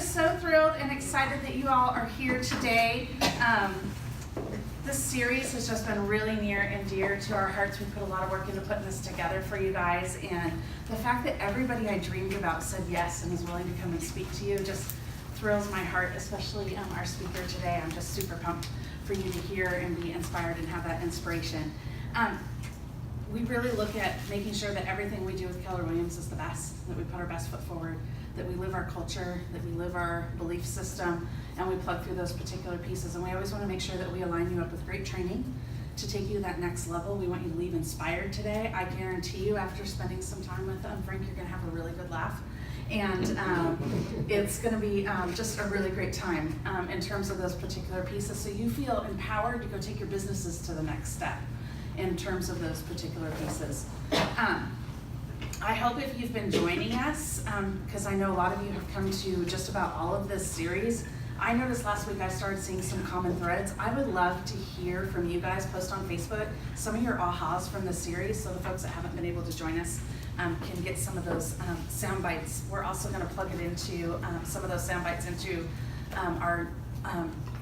just so thrilled and excited that you all are here today. This series has just been really near and dear to our hearts. We put a lot of work into putting this together for you guys, and the fact that everybody I dreamed about said yes and is willing to come and speak to you just thrills my heart, especially our speaker today. I'm just super pumped for you to hear and be inspired and have that inspiration. We really look at making sure that everything we do with Keller Williams is the best, that we put our best foot forward, that we live our culture, that we live our belief system, and we plug through those particular pieces. And we always want to make sure that we align you up with great training to take you to that next level. We want you to leave inspired today. I guarantee you, after spending some time with Frank, you're going to have a really good laugh. And it's going to be just a really great time in terms of those particular pieces. So you feel empowered to go take your businesses to the next step in terms of those particular pieces. I hope if you've been joining us, because I know a lot of you have come to just about all of this series. I noticed last week I started seeing some common threads. I would love to hear from you guys. Post on Facebook some of your ahas from the series, so the folks that haven't been able to join us can get some of those sound bites. We're also going to plug it into some of those sound bites into our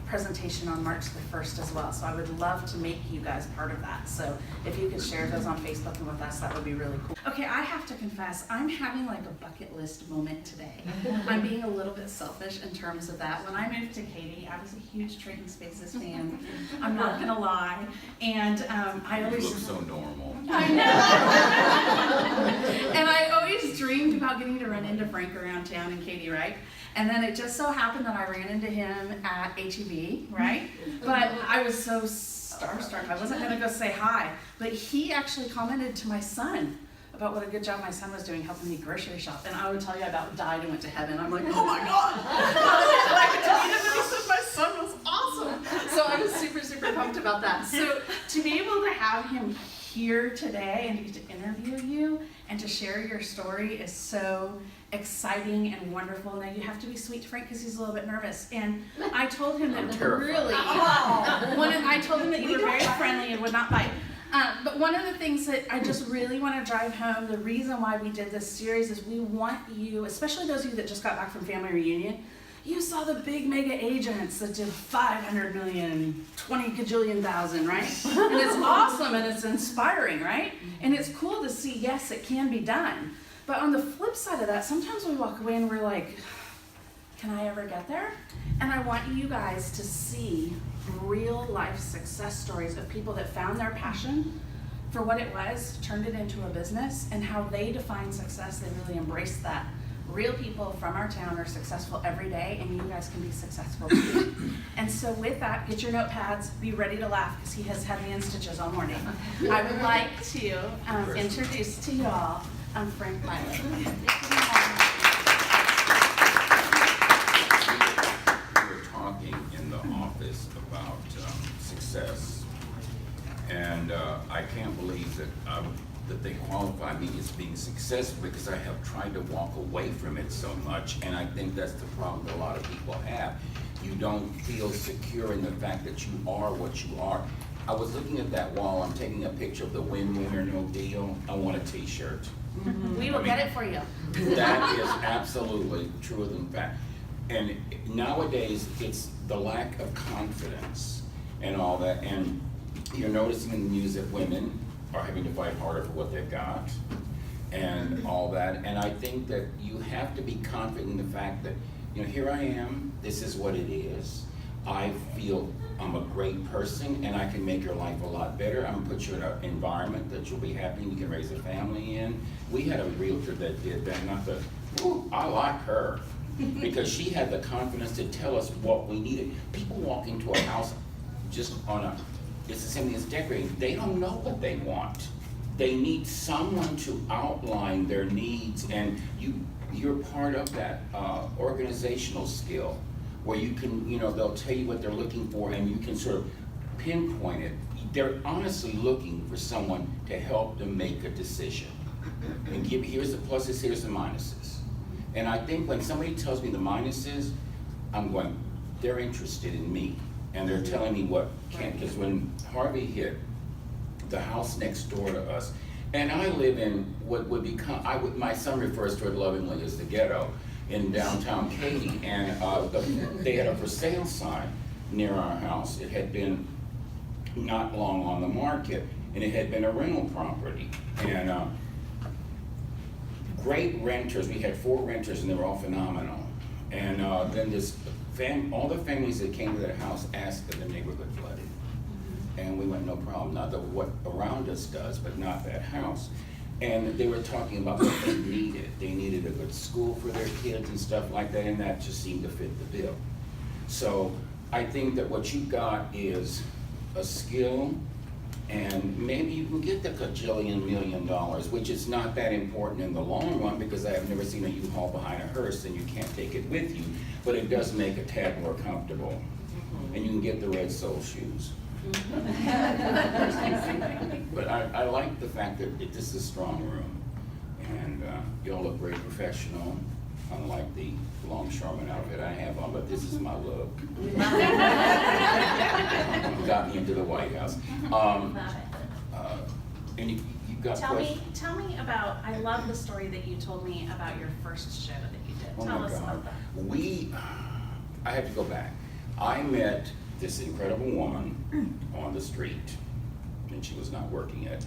presentation on March the 1st as well. So I would love to make you guys part of that. So if you could share those on Facebook and with us, that would be really cool. Okay, I have to confess, I'm having like a bucket list moment today. I'm being a little bit selfish in terms of that. When I moved to Katy, I was a huge Trading Spaces fan. I'm not gonna lie. And I always look so normal. I know. And I always dreamed about getting to run into Frank around town in Katy, right? And then it just so happened that I ran into him at HGTV, right? But I was so starstruck, I wasn't gonna go say hi. But he actually commented to my son about what a good job my son was doing helping me grocery shop. And I would tell you, I about died and went to heaven. I'm like, oh my God. I could tell you that he said my son was awesome. So I was super, super pumped about that. So to be able to have him here today and to get to interview you and to share your story is so exciting and wonderful. Now you have to be sweet to Frank because he's a little bit nervous. And I told him that really, I told him that you were very friendly and would not bite. But one of the things that I just really want to drive home, the reason why we did this series is we want you, especially those of you that just got back from family reunion, you saw the big mega agents that did 500 million, 20 gajillion thousand, right? And it's awesome and it's inspiring, right? And it's cool to see, yes, it can be done. But on the flip side of that, sometimes we walk away and we're like, can I ever get there? And I want you guys to see real life success stories of people that found their passion for what it was, turned it into a business, and how they define success. They really embrace that. Real people from our town are successful every day, and you guys can be successful too. And so with that, get your notepads, be ready to laugh, because he has had me in stitches all morning. I would like to introduce to y'all Frank Bielec. We were talking in the office about success, and I can't believe that they qualify me as being successful, because I have tried to walk away from it so much, and I think that's the problem that a lot of people have. You don't feel secure in the fact that you are what you are. I was looking at that wall. I'm taking a picture of the win, win or no deal. I want a t-shirt. We will get it for you. That is absolutely truer than fact. And nowadays, it's the lack of confidence and all that. And you're noticing in the news that women are having to fight harder for what they've got and all that. And I think that you have to be confident in the fact that, you know, here I am, this is what it is. I feel I'm a great person and I can make your life a lot better. I'm gonna put you in an environment that you'll be happy and you can raise a family in. We had a realtor that did that, and I thought, ooh, I like her. Because she had the confidence to tell us what we needed. People walk into a house just it's the same thing as decorating. They don't know what they want. They need someone to outline their needs, and you're part of that organizational skill, where you can, you know, they'll tell you what they're looking for and you can sort of pinpoint it. They're honestly looking for someone to help them make a decision. And here's the pluses, here's the minuses. And I think when somebody tells me the minuses, I'm going, they're interested in me. And they're telling me what can't, because when Harvey hit, the house next door to us, and I live in what would become, my son refers to it lovingly as the ghetto. in downtown Katy, and they had a for sale sign near our house. It had been not long on the market, and it had been a rental property. And great renters, we had 4 renters, and they were all phenomenal. And then all the families that came to that house asked that the neighborhood flooded. And we went, no problem, not that what around us does, but not that house. And they were talking about what they needed. They needed a good school for their kids and stuff like that, and that just seemed to fit the bill. So I think that what you got is a skill, and maybe you can get the $1 million, which is not that important in the long run, because I have never seen a U-Haul behind a hearse and you can't take it with you, but it does make a tad more comfortable. And you can get the red sole shoes. But I like the fact that this is a strong room, and you all look very professional, unlike the longshoreman outfit I have on, but this is my look. Got me into the White House. And you've got questions? Tell me about, I love the story that you told me about your first show that you did. Oh Tell my us God. about that. I have to go back. I met this incredible woman on the street, and she was not working yet.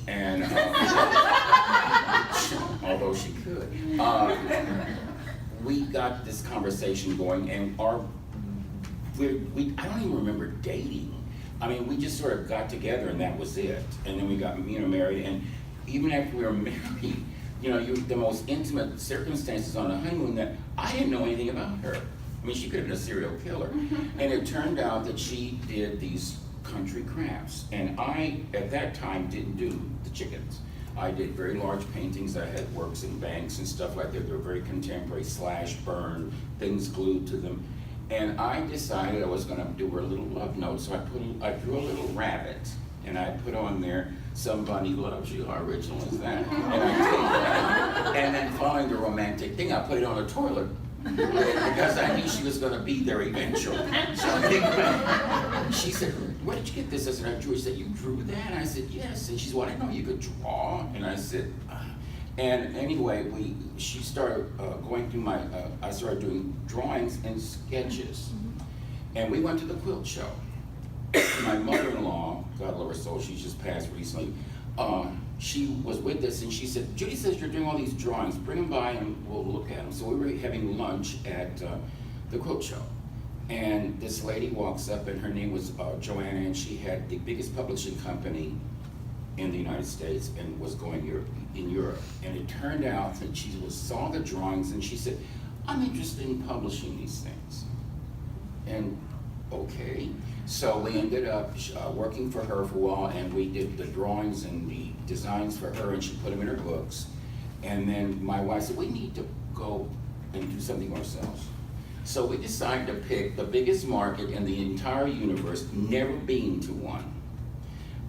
And although she could, we got this conversation going, and I don't even remember dating. I mean, we just sort of got together, and that was it. And then we got married, and even after we were married, the most intimate circumstances on the honeymoon, that I didn't know anything about her. I mean, she could have been a serial killer. And it turned out that she did these country crafts. And I, at that time, didn't do the chickens. I did very large paintings. I had works in banks and stuff like that. They were very contemporary, slash, burn, things glued to them. And I decided I was gonna do her a little love note. So I drew a little rabbit, and I put on there, "Somebody loves you." How original is that? And I take that, and then following the romantic thing, I put it on the toilet, because I knew she was going to be there eventually. So anyway, she said, "Where did you get this?" I said, "I drew it." She said, "You drew that?" And I said, "Yes." And she said, "Well, I didn't know you could draw." And I said, and anyway, she started going through I started doing drawings and sketches. And we went to the quilt show. My mother-in-law, God love her soul, she just passed recently, she was with us, and she said, "Judy says you're doing all these drawings, bring them by and we'll look at them." So we were having lunch at the quilt show, and this lady walks up, and her name was Joanna, and she had the biggest publishing company in the United States and was going in Europe. And it turned out that she saw the drawings, and she said, "I'm interested in publishing these things." And okay. So we ended up working for her for a while, and we did the drawings and the designs for her, and she put them in her books. And then my wife said, "We need to go and do something ourselves." So we decided to pick the biggest market in the entire universe, never been to one.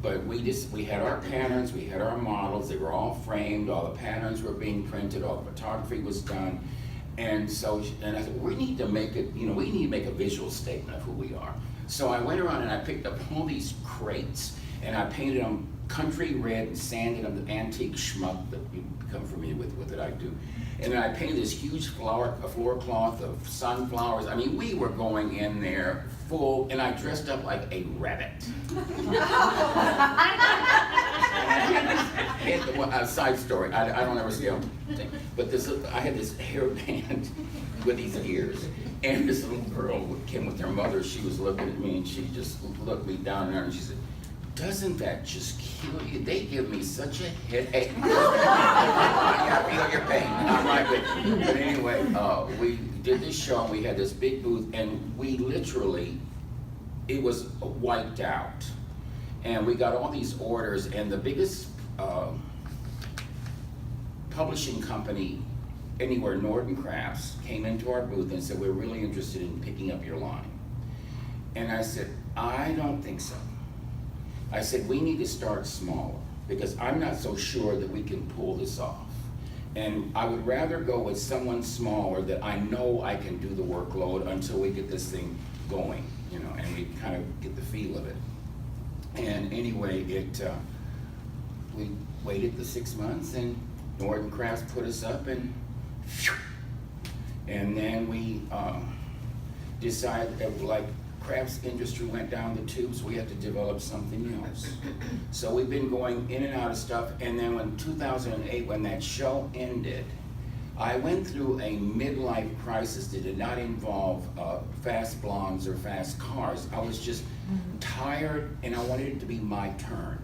But we had our patterns, we had our models, they were all framed, all the patterns were being printed, all the photography was done. And I said, we need to make it, we need to make a visual statement of who we are. So I went around and I picked up all these crates, and I painted them country red and sanded them the antique schmuck that you become familiar with that I do. And then I painted this huge floor cloth of sunflowers. I mean, we were going in there full, and I dressed up like a rabbit. A side story, I don't ever see them, but I had this hairband with these ears, and this little girl came with her mother. She was looking at me, and she just looked me down there, and she said, "Doesn't that just kill you? They give me such a headache." I feel your pain. I'm like, but anyway, we did this show, and we had this big booth, and we literally, it was wiped out. And we got all these orders, and the biggest publishing company anywhere, Norton Crafts, came into our booth and said, "We're really interested in picking up your line." And I said, "I don't think so." I said, "We need to start smaller, because I'm not so sure that we can pull this off. And I would rather go with someone smaller that I know I can do the workload until we get this thing going, and we kind of get the feel of it." And anyway, we waited the 6 months, and Norton Crafts put us up, and And then we decided that, like, crafts industry went down the tubes, we had to develop something else. So we've been going in and out of stuff, and then in 2008, when that show ended, I went through a midlife crisis that did not involve fast blondes or fast cars. I was just tired, and I wanted it to be my turn.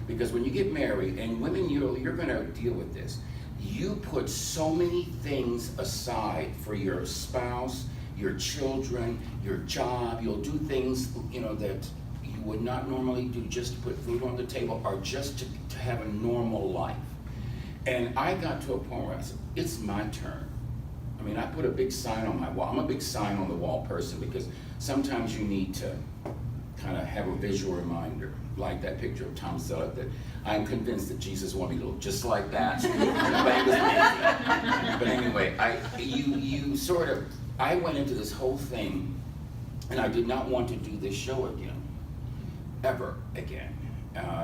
Because when you get married, and women, you're gonna deal with this, you put so many things aside for your spouse, your children, your job. You'll do things, that you would not normally do just to put food on the table or just to have a normal life. And I got to a point where I said, it's my turn. I mean, I put a big sign on my wall. I'm a big sign on the wall person because sometimes you need to kind of have a visual reminder, like that picture of Tom Selleck, that I'm convinced that Jesus wanted me to look just like that. But anyway, I went into this whole thing, and I did not want to do this show again, ever again,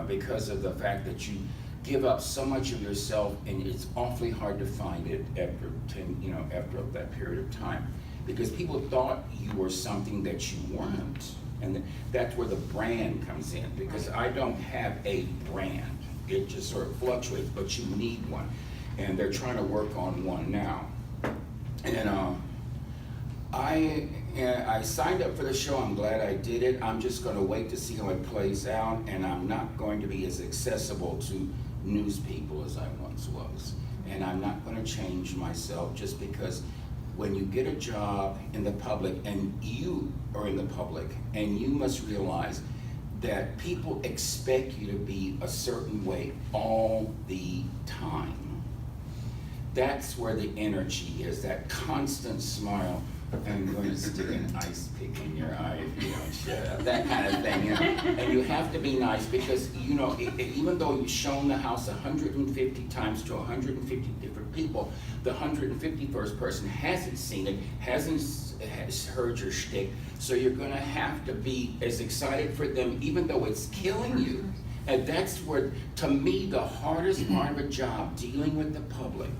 because of the fact that you give up so much of yourself, and it's awfully hard to find it after after that period of time, because people thought you were something that you weren't, and that's where the brand comes in. Because I don't have a brand; it just sort of fluctuates, but you need one, and they're trying to work on one now, and I signed up for the show. I'm glad I did it. I'm just going to wait to see how it plays out, and I'm not going to be as accessible to news people as I once was. And I'm not going to change myself just because when you get a job in the public, and you are in the public, and you must realize that people expect you to be a certain way all the time. That's where the energy is, that constant smile. I'm going to stick an ice pick in your eye if you don't shut up, that kind of thing, And you have to be nice because, even though you've shown the house 150 times to 150 different people, the 151st person hasn't seen it, hasn't heard your shtick, so you're going to have to be as excited for them, even though it's killing you. And that's where, to me, the hardest part of a job dealing with the public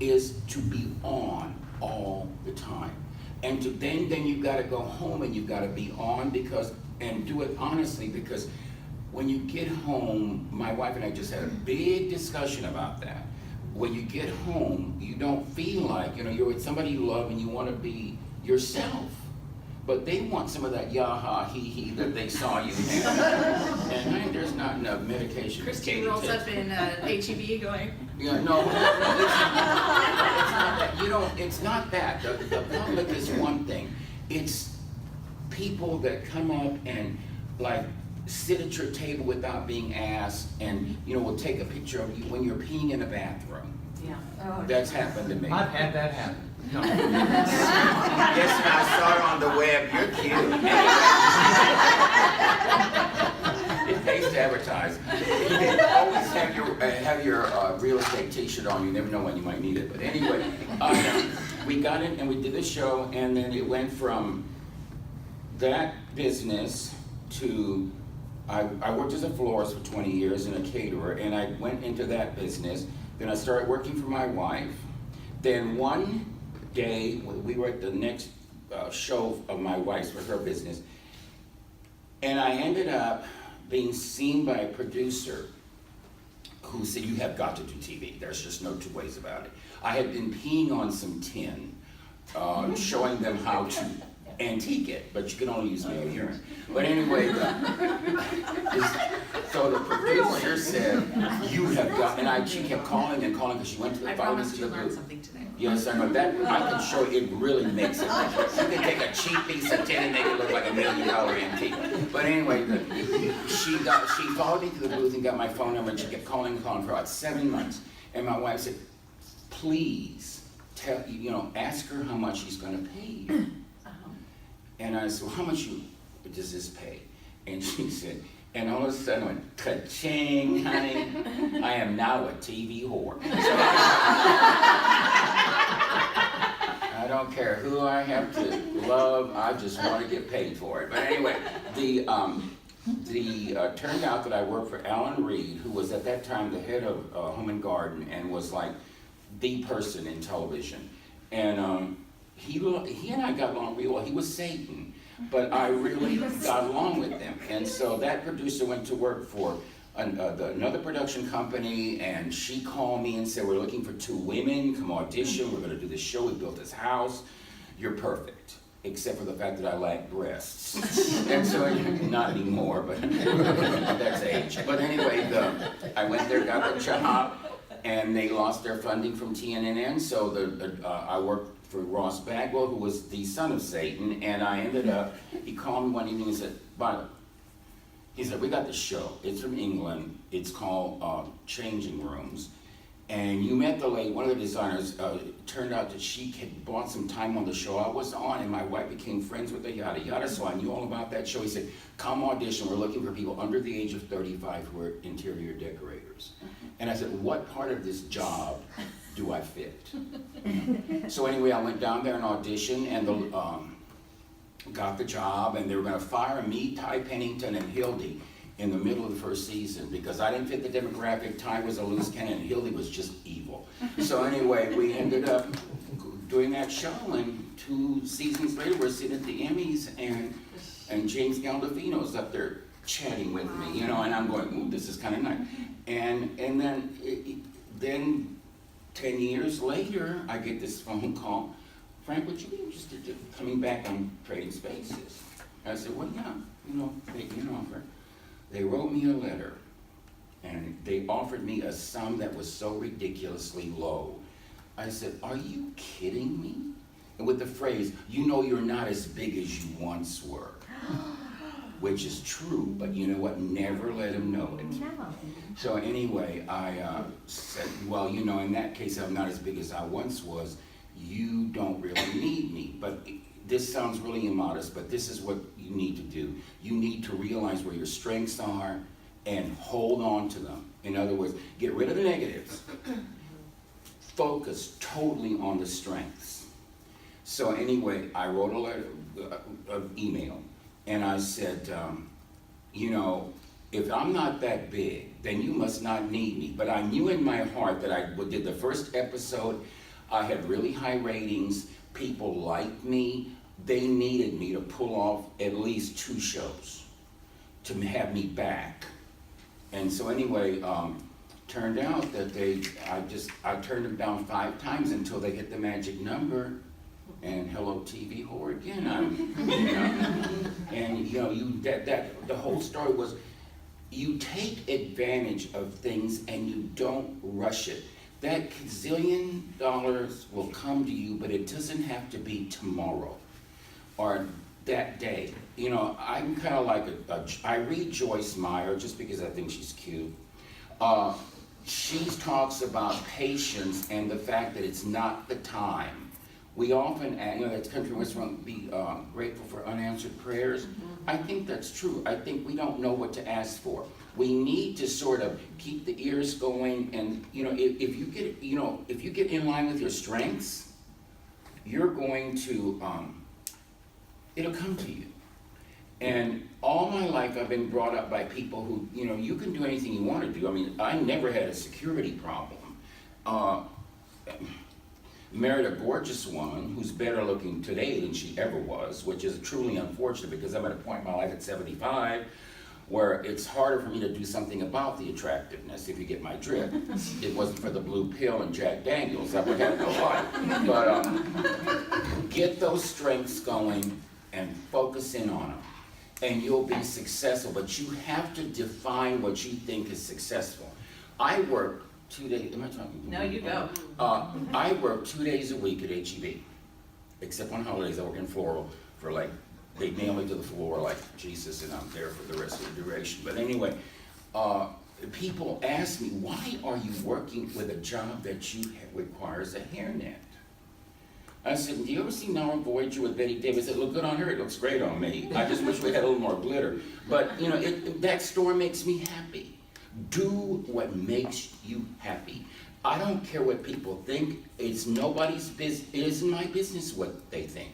is to be on all the time. And then you got to go home and you got to be on and do it honestly, because when you get home, my wife and I just had a big discussion about that. When you get home, you don't feel like, you're with somebody you love and you want to be yourself. But they want some of that yaha, hee that they saw you have. And there's not enough medication. Christine rolls up in HEB going. Yeah, no, it's not that. The public is one thing. It's people that come up and like sit at your table without being asked, and will take a picture of you when you're peeing in a bathroom. Yeah. Oh, That's happened to me. I've had that happen. No. Yes, and I saw it on the web. You're cute. It pays to advertise. Always have your real estate T-shirt on. You never know when you might need it. But anyway, we got in and we did the show, and then it went from that business to I worked as a florist for 20 years and a caterer, and I went into that business. Then I started working for my wife. Then one day, we were at the next show of my wife's for her business, and I ended up being seen by a producer who said, "You have got to do TV. There's just no two ways about it." I had been peeing on some tin, showing them how to antique it, but you can only use male urine. But anyway, so the producer said, "You have got," and she kept calling and calling because she went to the I promised you learned something today. Yes, I know that. I can show you, it really makes it. You can take a cheap piece of tin and make it look like $1 million antique. But anyway, she followed me to the booth and got my phone number, and she kept calling and calling for about 7 months. And my wife said, "Please ask her how much she's going to pay you." And I said, "Well, how much does this pay?" And she said, and all of a sudden I went, "Ka-ching, honey, I am now a TV whore." So I don't care who I have to love, I just want to get paid for it. But anyway, turned out that I worked for Alan Reed, who was at that time the head of Home and Garden and was like the person in television. And he and I got along real well. He was Satan, but I really got along with him. And so that producer went to work for another production company, and she called me and said, we're looking for 2 women, come audition, we're gonna do this show, we built this house, you're perfect. Except for the fact that I lack breasts. And so, not anymore, but that's age. But anyway, I went there, got the job, and they lost their funding from TNNN, so I worked for Ross Bagwell, who was the son of Satan, and I ended up, he called me one evening and said, Violet, he said, we got this show, it's from England, it's called Changing Rooms, and you met the lady, one of the designers, it turned out that she had bought some time on the show I was on, and my wife became friends with her, yada yada, so I knew all about that show. He said, come audition, we're looking for people under the age of 35 who are interior decorators. And I said, what part of this job do I fit? So anyway, I went down there and auditioned, and got the job, and they were gonna fire me, Ty Pennington, and Hildy in the middle of the first season because I didn't fit the demographic. Ty was a loose cannon, and Hildy was just evil. So anyway, we ended up doing that show, and 2 seasons later, we're sitting at the Emmys, and James Gandolfino's up there chatting with me, and I'm going, ooh, this is kind of nice. And then 10 years later, I get this phone call, Frank, would you be interested in coming back on Trading Spaces? I said, well, yeah, make me an offer. They wrote me a letter, and they offered me a sum that was so ridiculously low. I said, are you kidding me? And with the phrase, you're not as big as you once were. Which is true, but you know what? Never let them know it. No. So anyway, I said, well, in that case, I'm not as big as I once was. You don't really need me. But this sounds really immodest, but this is what you need to do. You need to realize where your strengths are and hold on to them. In other words, get rid of the negatives. Focus totally on the strengths. So anyway, I wrote a letter, an email, and I said, if I'm not that big, then you must not need me. But I knew in my heart that I did the first episode, I had really high ratings, people liked me, they needed me to pull off at least 2 shows to have me back. And so anyway, turned out that I turned them down 5 times until they hit the magic number, and hello TV whore again. The whole story was, you take advantage of things and you don't rush it. That gazillion dollars will come to you, but it doesn't have to be tomorrow or that day. I'm kind of like I read Joyce Meyer just because I think she's cute. She talks about patience and the fact that it's not the time. We often, that's country western, be grateful for unanswered prayers. I think that's true. I think we don't know what to ask for. We need to sort of keep the ears going, and if you get in line with your strengths, you're going to it'll come to you. And all my life I've been brought up by people who, you can do anything you want to do. I mean, I never had a security problem. Married a gorgeous woman who's better looking today than she ever was, which is truly unfortunate because I'm at a point in my life at 75 where it's harder for me to do something about the attractiveness, if you get my drift. It wasn't for the blue pill and Jack Daniels, I would have no life. But get those strengths going and focus in on them, and you'll be successful. But you have to define what you think is successful. I work 2 days, am I talking? No, you go. I work 2 days a week at HGTV, except on holidays I work in floral for they nail me to the floor like Jesus, and I'm there for the rest of the duration. But anyway, people ask me, why are you working with a job that requires a hairnet? I said, do you ever see Nara Voyager with Betty Davis? It looked good on her, it looks great on me. I just wish we had a little more glitter. But that store makes me happy. Do what makes you happy. I don't care what people think. It's nobody's business. It isn't my business what they think.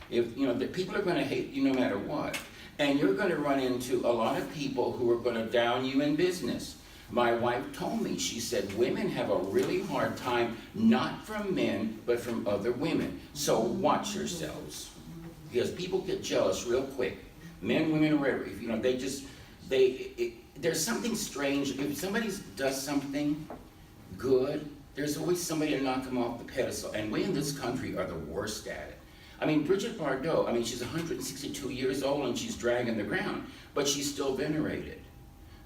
If the people are going to hate you no matter what, and you're going to run into a lot of people who are going to down you in business. My wife told me, she said, women have a really hard time, not from men, but from other women. So watch yourselves. Because people get jealous real quick. Men, women, or whatever. If, you know, there's something strange. If somebody does something good, there's always somebody to knock them off the pedestal. And we in this country are the worst at it. I mean, Bridget Bardot, I mean, she's 162 years old and she's dragging the ground, but she's still venerated.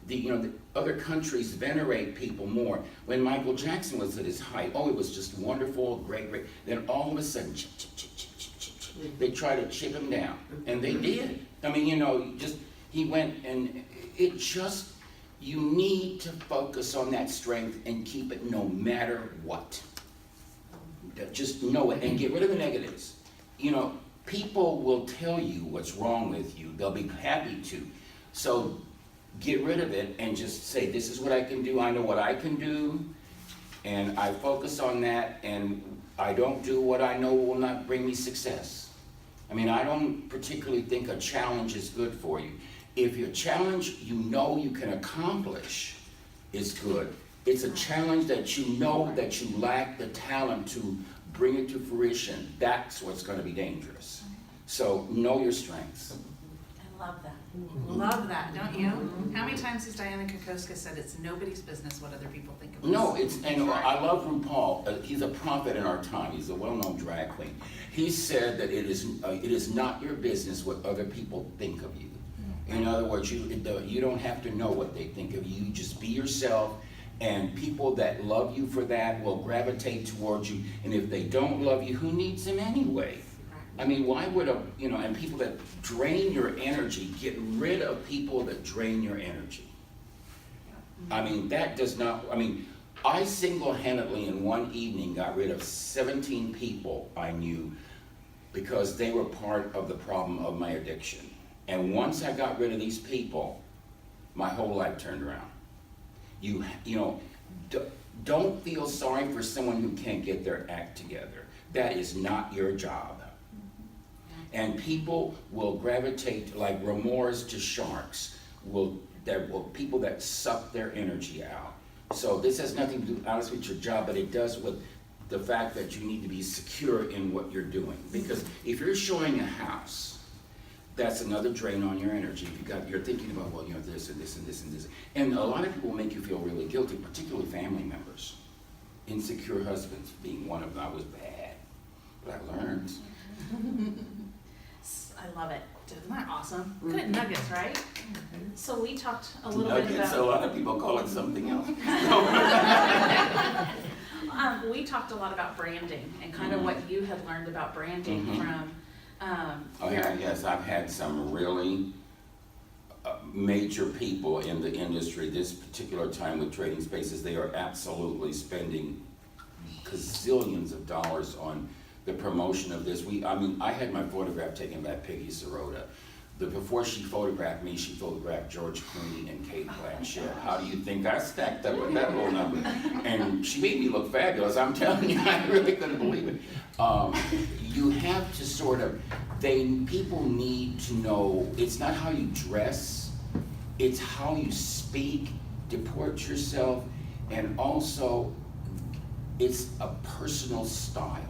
The other countries venerate people more. When Michael Jackson was at his height, oh, it was just wonderful, great. Then all of a sudden, chip, they try to chip him down, and they did. I mean, he went, and it just, you need to focus on that strength and keep it no matter what. Just know it and get rid of the negatives. People will tell you what's wrong with you. They'll be happy to. So get rid of it and just say, this is what I can do. I know what I can do, and I focus on that, and I don't do what I know will not bring me success. I mean, I don't particularly think a challenge is good for you. If your challenge you know you can accomplish is good, it's a challenge that you know that you lack the talent to bring it to fruition. That's what's going to be dangerous. So know your strengths. I love that. Love that, don't you? How many times has Diana Kokoska said it's nobody's business what other people think of us? No, and I love RuPaul. He's a prophet in our time. He's a well-known drag queen. He said that it is not your business what other people think of you. In other words, you don't have to know what they think of you. Just be yourself, and people that love you for that will gravitate towards you. And if they don't love you, who needs them anyway? I mean, why would and people that drain your energy, get rid of people that drain your energy. I mean, I single-handedly in one evening got rid of 17 people I knew because they were part of the problem of my addiction. And once I got rid of these people, my whole life turned around. Don't feel sorry for someone who can't get their act together. That is not your job. And people will gravitate like remorse to sharks. People that suck their energy out. So this has nothing to do, honestly, with your job, but it does with the fact that you need to be secure in what you're doing. Because if you're showing a house, that's another drain on your energy. You're thinking about, well, this and this and this and this. And a lot of people will make you feel really guilty, particularly family members. Insecure husbands being one of them. I was bad, but I learned. I love it. Isn't that awesome? Good nuggets, right? So we talked a little bit Nuggets, about. a lot of people call it something else. We talked a lot about branding and kind of what you had learned about branding from. Yes, I've had some really major people in the industry this particular time with Trading Spaces. They are absolutely spending gazillions of dollars on the promotion of this. I had my photograph taken by Peggy Sirota. Before she photographed me, she photographed George Clooney and Kate Blanchett. How do you think I stacked up with that little number? And she made me look fabulous. I'm telling you, I really couldn't believe it. You have to people need to know, it's not how you dress, it's how you speak, deport yourself, and also it's a personal style.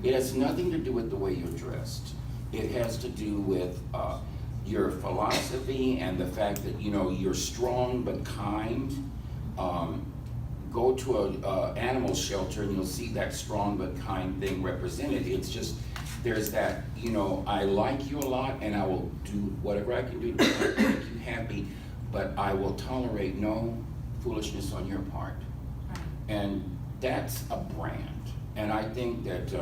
It has nothing to do with the way you're dressed. It has to do with your philosophy and the fact that you're strong but kind. Go to an animal shelter and you'll see that strong but kind thing represented. It's just there's that I like you a lot and I will do whatever I can do to make you happy, but I will tolerate no foolishness on your part. Right. And that's a brand. And I think that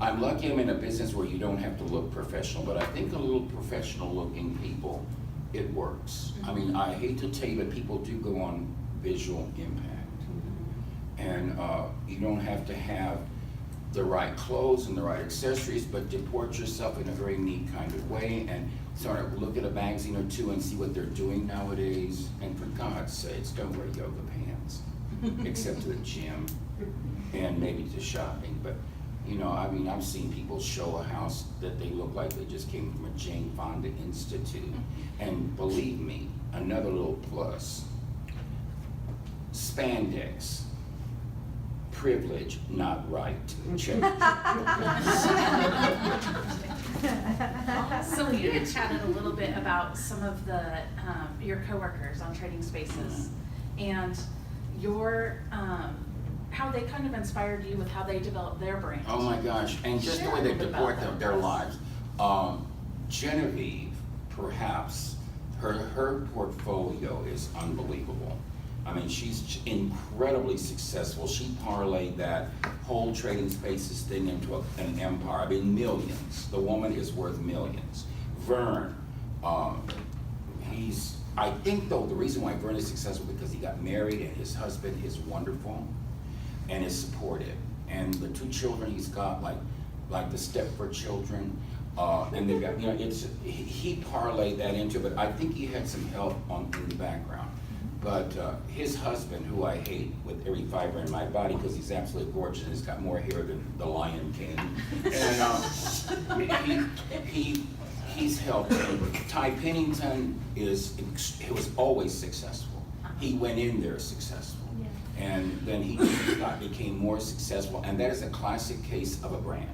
I'm lucky I'm in a business where you don't have to look professional, but I think a little professional looking people, it works. I mean, I hate to tell you, but people do go on visual impact. And you don't have to have the right clothes and the right accessories, but deport yourself in a very neat kind of way and sort of look at a magazine or two and see what they're doing nowadays. And for God's sakes, don't wear yoga pants, except to the gym and maybe to shopping. But I've seen people show a house that they look like they just came from a Jane Fonda Institute. And believe me, another little plus, spandex. Privilege, not right. Check. So we had chatted a little bit about some of the, your coworkers on Trading Spaces and your, how they kind of inspired you with how they developed their brand. Oh my gosh, and just the way they deport their lives. Genevieve, perhaps, her portfolio is unbelievable. I mean, she's incredibly successful. She parlayed that whole Trading Spaces thing into an empire. I mean, millions. The woman is worth millions. Vern, I think though, the reason why Vern is successful because he got married and his husband is wonderful and is supportive. And the 2 children he's got, like the Stepford children, and they've got, he parlayed that into, but I think he had some help in the background. But his husband, who I hate with every fiber in my body because he's absolutely gorgeous and he's got more hair than the Lion King, and he's helped. Ty Pennington was always successful. He went in there successful, and then he became more successful, and that is a classic case of a brand.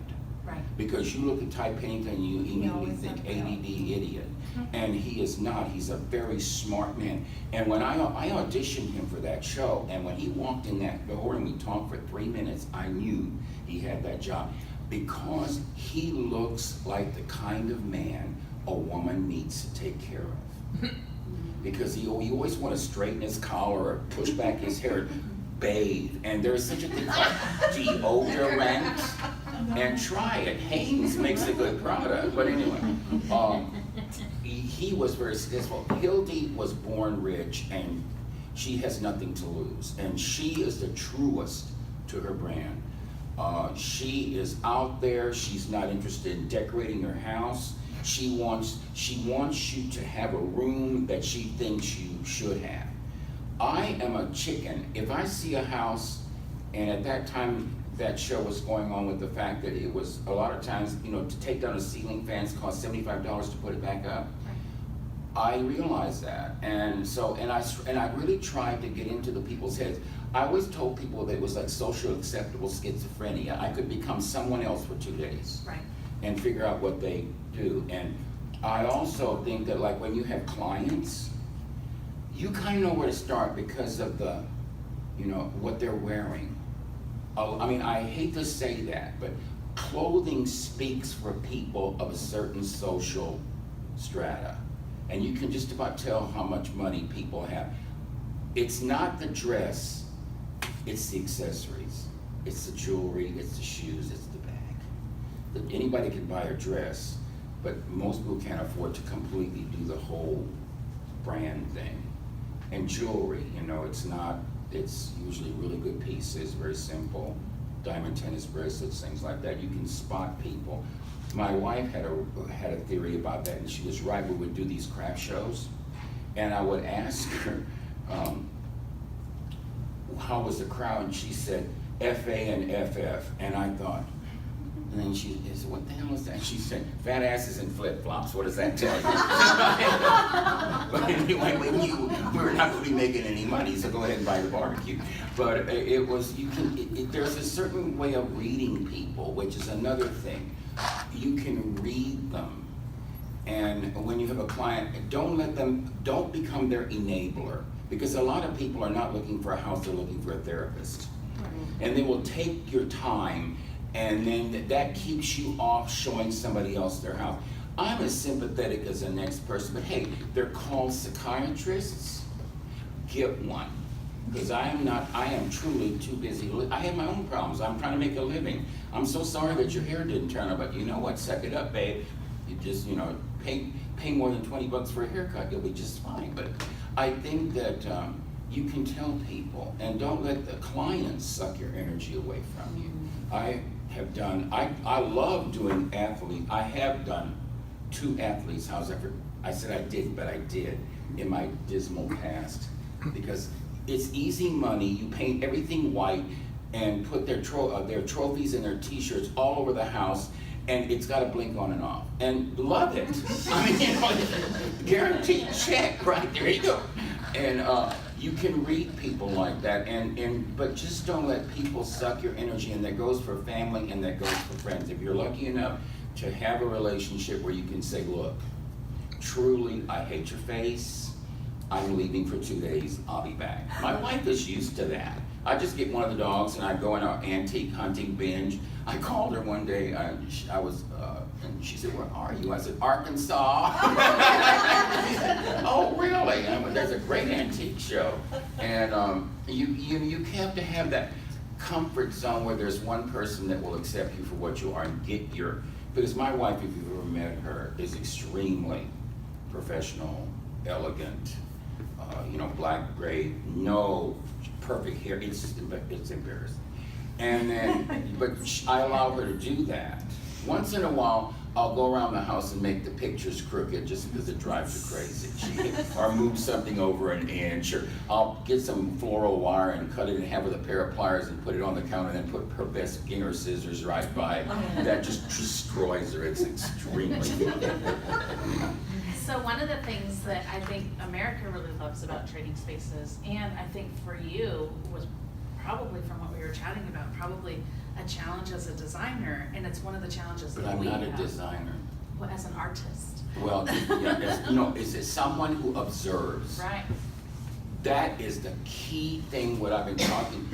Right. Because you look at Ty Pennington, you immediately think ADD idiot, and he is not. He's a very smart man. And when I auditioned him for that show, and when he walked in that door and we talked for 3 minutes, I knew he had that job because he looks like the kind of man a woman needs to take care of. Because he always want to straighten his collar or push back his hair, bathe, and there's such a thing called deodorant. And try it. Hanes makes a good product, but anyway, he was very successful. Hildy was born rich, and she has nothing to lose, and she is the truest to her brand. She is out there. She's not interested in decorating her house. She wants you to have a room that she thinks you should have. I am a chicken. If I see a house, and at that time, that show was going on with the fact that it was a lot of times, to take down a ceiling fans cost $75 to put it back up. I realized that, and I really tried to get into the people's heads. I always told people that it was like social acceptable schizophrenia. I could become someone else for 2 days, Right. and figure out what they do. And I also think that like when you have clients, you kind of know where to start because of the, what they're wearing. I mean, I hate to say that, but clothing speaks for people of a certain social strata. And you can just about tell how much money people have. It's not the dress, it's the accessories. It's the jewelry, it's the shoes, it's the bag. Anybody can buy a dress, but most people can't afford to completely do the whole brand thing. And jewelry, it's usually really good pieces, very simple, diamond tennis bracelets, things like that. You can spot people. My wife had a theory about that, and she was right. We would do these craft shows, and I would ask her, how was the crowd? And she said, FA and FF, and I thought, and then she said, what the hell is that? She said, fat asses and flip-flops. What does that tell you? But anyway, we were not going to be making any money, so go ahead and buy the barbecue. But it was, there's a certain way of reading people, which is another thing. You can read them. And when you have a client, don't become their enabler. Because a lot of people are not looking for a house, they're looking for a therapist. And they will take your time, and then that keeps you off showing somebody else their house. I'm as sympathetic as the next person, but hey, they're called psychiatrists. Get one. Because I am truly too busy. I have my own problems. I'm trying to make a living. I'm so sorry that your hair didn't turn out, but you know what? Suck it up, babe. You just, pay more than $20 for a haircut. You'll be just fine. But I think that you can tell people, and don't let the clients suck your energy away from you. I love doing athlete. I have done 2 athletes' houses. I said I didn't, but I did in my dismal past. Because it's easy money. You paint everything white and put their trophies and their t-shirts all over the house, and it's got to blink on and off. And love it. I mean, guaranteed check, right? There you go. And You can read people like that, but just don't let people suck your energy, and that goes for family and that goes for friends. If you're lucky enough to have a relationship where you can say, look, truly, I hate your face, I'm leaving for 2 days, I'll be back. My wife is used to that. I just get one of the dogs and I go on an antique hunting binge. I called her one day, and she said, where are you? I said, Arkansas. Oh, really? I went, there's a great antique show. And you have to have that comfort zone where there's one person that will accept you for what you are and get your, because my wife, if you've ever met her, is extremely professional, elegant, black, gray, no perfect hair. It's just, it's embarrassing. And then, but I allow her to do that. Once in a while, I'll go around the house and make the pictures crooked just because it drives her crazy. Or move something over an inch, or I'll get some floral wire and cut it in half with a pair of pliers and put it on the counter and then put her best Ginger scissors right by. That just destroys her. It's extremely So one of the things that I think America really loves about trading spaces, and I think for you was probably from what we were chatting about, probably a challenge as a designer, and it's one of the challenges But that I'm we not have. a designer. Well, as an artist. Well, yeah, is it someone who observes? Right. That is the key thing, what I've been talking,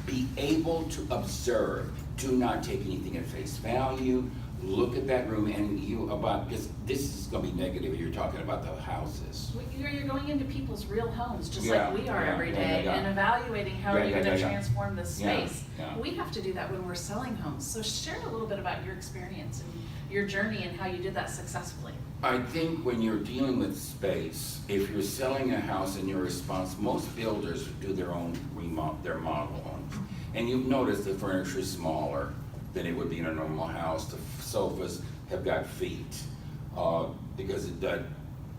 be able to observe. Do not take anything at face value. Look at that room and because this is gonna be negative, you're talking about the houses. You're going into people's real homes, just Yeah, like we are yeah, every yeah, day, yeah, yeah. and evaluating how Yeah, you're yeah, gonna yeah, yeah. transform this Yeah, space. yeah. We have to do that when we're selling homes. So share a little bit about your experience and your journey and how you did that successfully. I think when you're dealing with space, if you're selling a house and you're responsible, most builders do their own remodel, their model on. And you've noticed the furniture is smaller than it would be in a normal house. The sofas have got feet, because that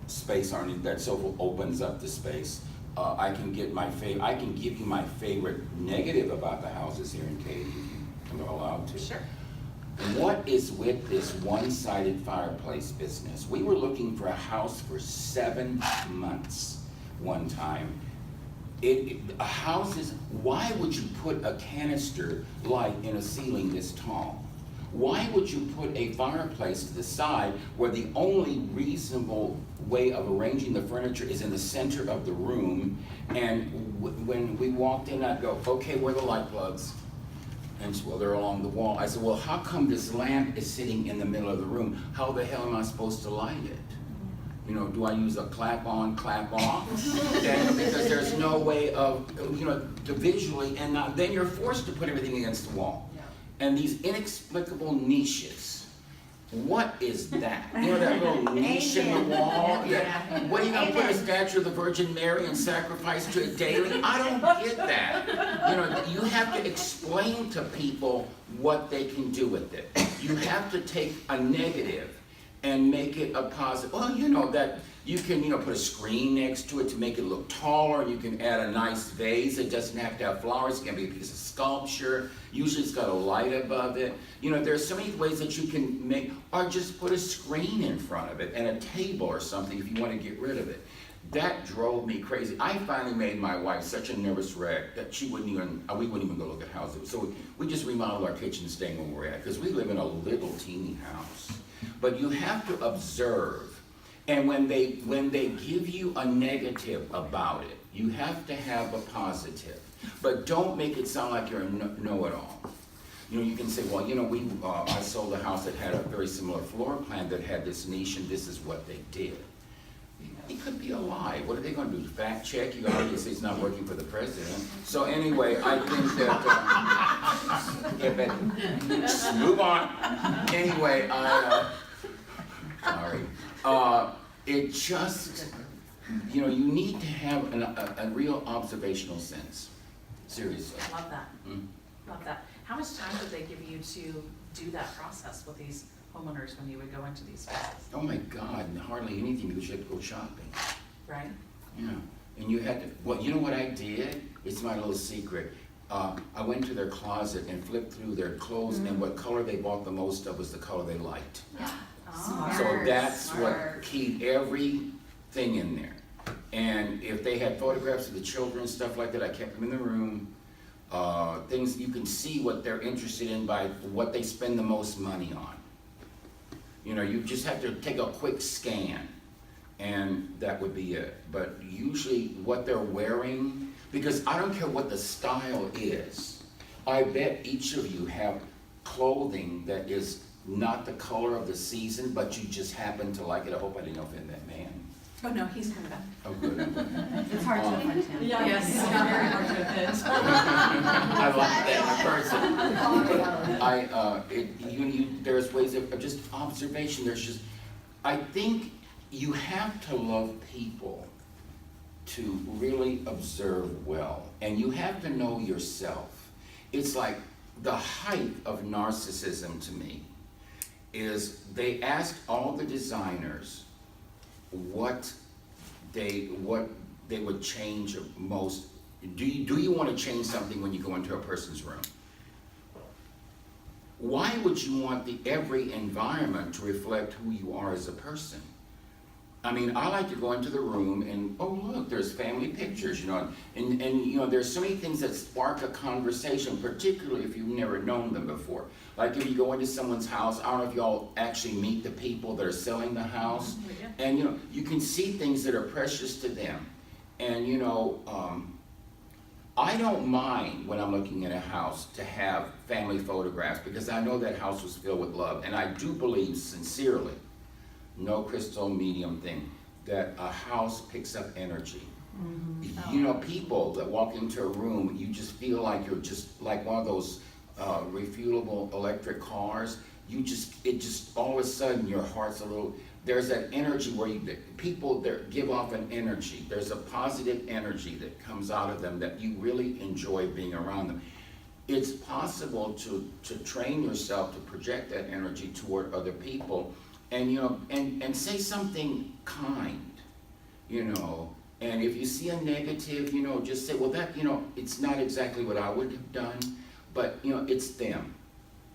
space that sofa opens up the space. I can give you my favorite negative about the houses here in Katy, if I'm allowed to. Sure. What is with this one-sided fireplace business? We were looking for a house for 7 months one time. Why would you put a canister light in a ceiling this tall? Why would you put a fireplace to the side where the only reasonable way of arranging the furniture is in the center of the room? And when we walked in, I'd go, okay, where are the light plugs? And she said, well, they're along the wall. I said, well, how come this lamp is sitting in the middle of the room? How the hell am I supposed to light it? Do I use a clap on, clap off? Because there's no way of, to visually, and then you're forced to put everything against the wall. And these inexplicable niches. What is that? That little niche in the wall? Yeah. What are you gonna put a statue of the Virgin Mary and sacrifice to it daily? I don't get that. You have to explain to people what they can do with it. You have to take a negative and make it a positive. Well, that you can, put a screen next to it to make it look taller, and you can add a nice vase. It doesn't have to have flowers. It can be a piece of sculpture. Usually it's got a light above it. There's so many ways that you can make, or just put a screen in front of it and a table or something if you want to get rid of it. That drove me crazy. I finally made my wife such a nervous wreck that we wouldn't even go look at houses. So we just remodeled our kitchen staying where we're at, because we live in a little teeny house. But you have to observe. And when they give you a negative about it, you have to have a positive. But don't make it sound like you're a know-it-all. You can say, well, I sold a house that had a very similar floor plan that had this niche, and this is what they did. It could be a lie. What are they going to do? Fact check? You obviously it's not working for the president. So anyway, I think that move on. Anyway, sorry. It just, you need to have a real observational sense. Seriously. Love that. Love that. How much time did they give you to do that process with these homeowners when you would go into these spaces? Oh my God, hardly anything, because you had to go shopping. Right. Yeah, and you had to, well, you know what I did? It's my little secret. I went to their closet and flipped through their clothes, and what color they bought the most of was the color they liked. Yeah. Smart. So that's Smart. what keyed everything in there. And if they had photographs of the children, stuff like that, I kept them in the room. Things you can see what they're interested in by what they spend the most money on. You know, you just have to take a quick scan, and that would be it. But usually what they're wearing, because I don't care what the style is, I bet each of you have clothing that is not the color of the season, but you just happen to like it. I hope I didn't offend that man. Oh, no, he's coming back. Oh, good. It's hard to offend him. Yes, it's not very hard to offend. I like that in person. There's ways of just observation. I think you have to love people to really observe well, and you have to know yourself. It's like the height of narcissism to me is they asked all the designers what they would change most. Do you want to change something when you go into a person's room? Why would you want every environment to reflect who you are as a person? I mean, I like to go into the room and, oh look, there's family pictures, you know, and you know, there's so many things that spark a conversation, particularly if you've never known them before. Like if you go into someone's house, I don't know if y'all actually meet the people that are selling the house, and you know, you can see things that are precious to them. And you know, I don't mind when I'm looking at a house to have family photographs, because I know that house was filled with love, and I do believe sincerely, no crystal medium thing, that a house picks up energy. Mm-hmm. You know, people that walk into a room, you just feel like you're just like one of those refuelable electric cars. It just all of a sudden your heart's a little, there's that energy where people that give off an energy. There's a positive energy that comes out of them that you really enjoy being around them. It's possible to train yourself to project that energy toward other people. And you know, and say something kind, you know, and if you see a negative, you know, just say, well, that, you know, it's not exactly what I would have done, but you know, it's them.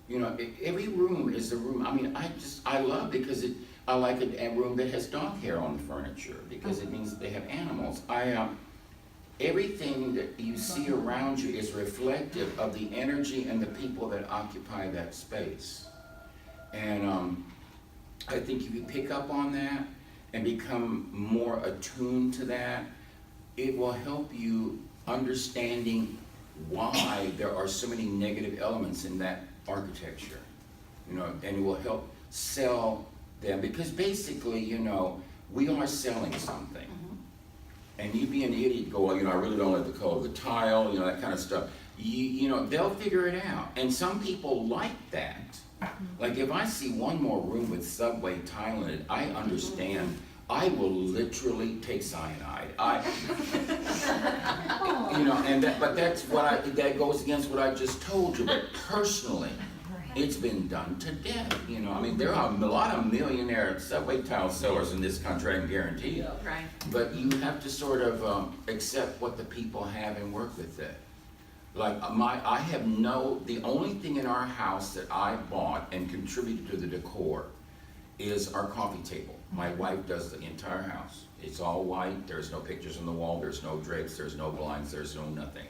You know, every room is a room. I mean, I love, because I like a room that has dog hair on the furniture, because it means that they have animals. Everything that you see around you is reflective of the energy and the people that occupy that space. And I think if you pick up on that and become more attuned to that, it will help you understanding why there are so many negative elements in that architecture, you know, and it will help sell them, because basically, you know, we are selling something. And you'd be an idiot, go, well, you know, I really don't like the color of the tile, you know, that kind of stuff. You know, they'll figure it out. And some people like that. Like if I see one more room with subway tile in it, I understand. I will literally take cyanide. You know, but that's that goes against what I just told you. But personally, it's been done to death. You know, I mean, there are a lot of millionaire subway tile sellers in this country, I can guarantee you. Right. But you have to sort of accept what the people have and work with it. Like the only thing in our house that I bought and contributed to the decor is our coffee table. My wife does the entire house. It's all white, there's no pictures on the wall, there's no drapes, there's no blinds, there's no nothing.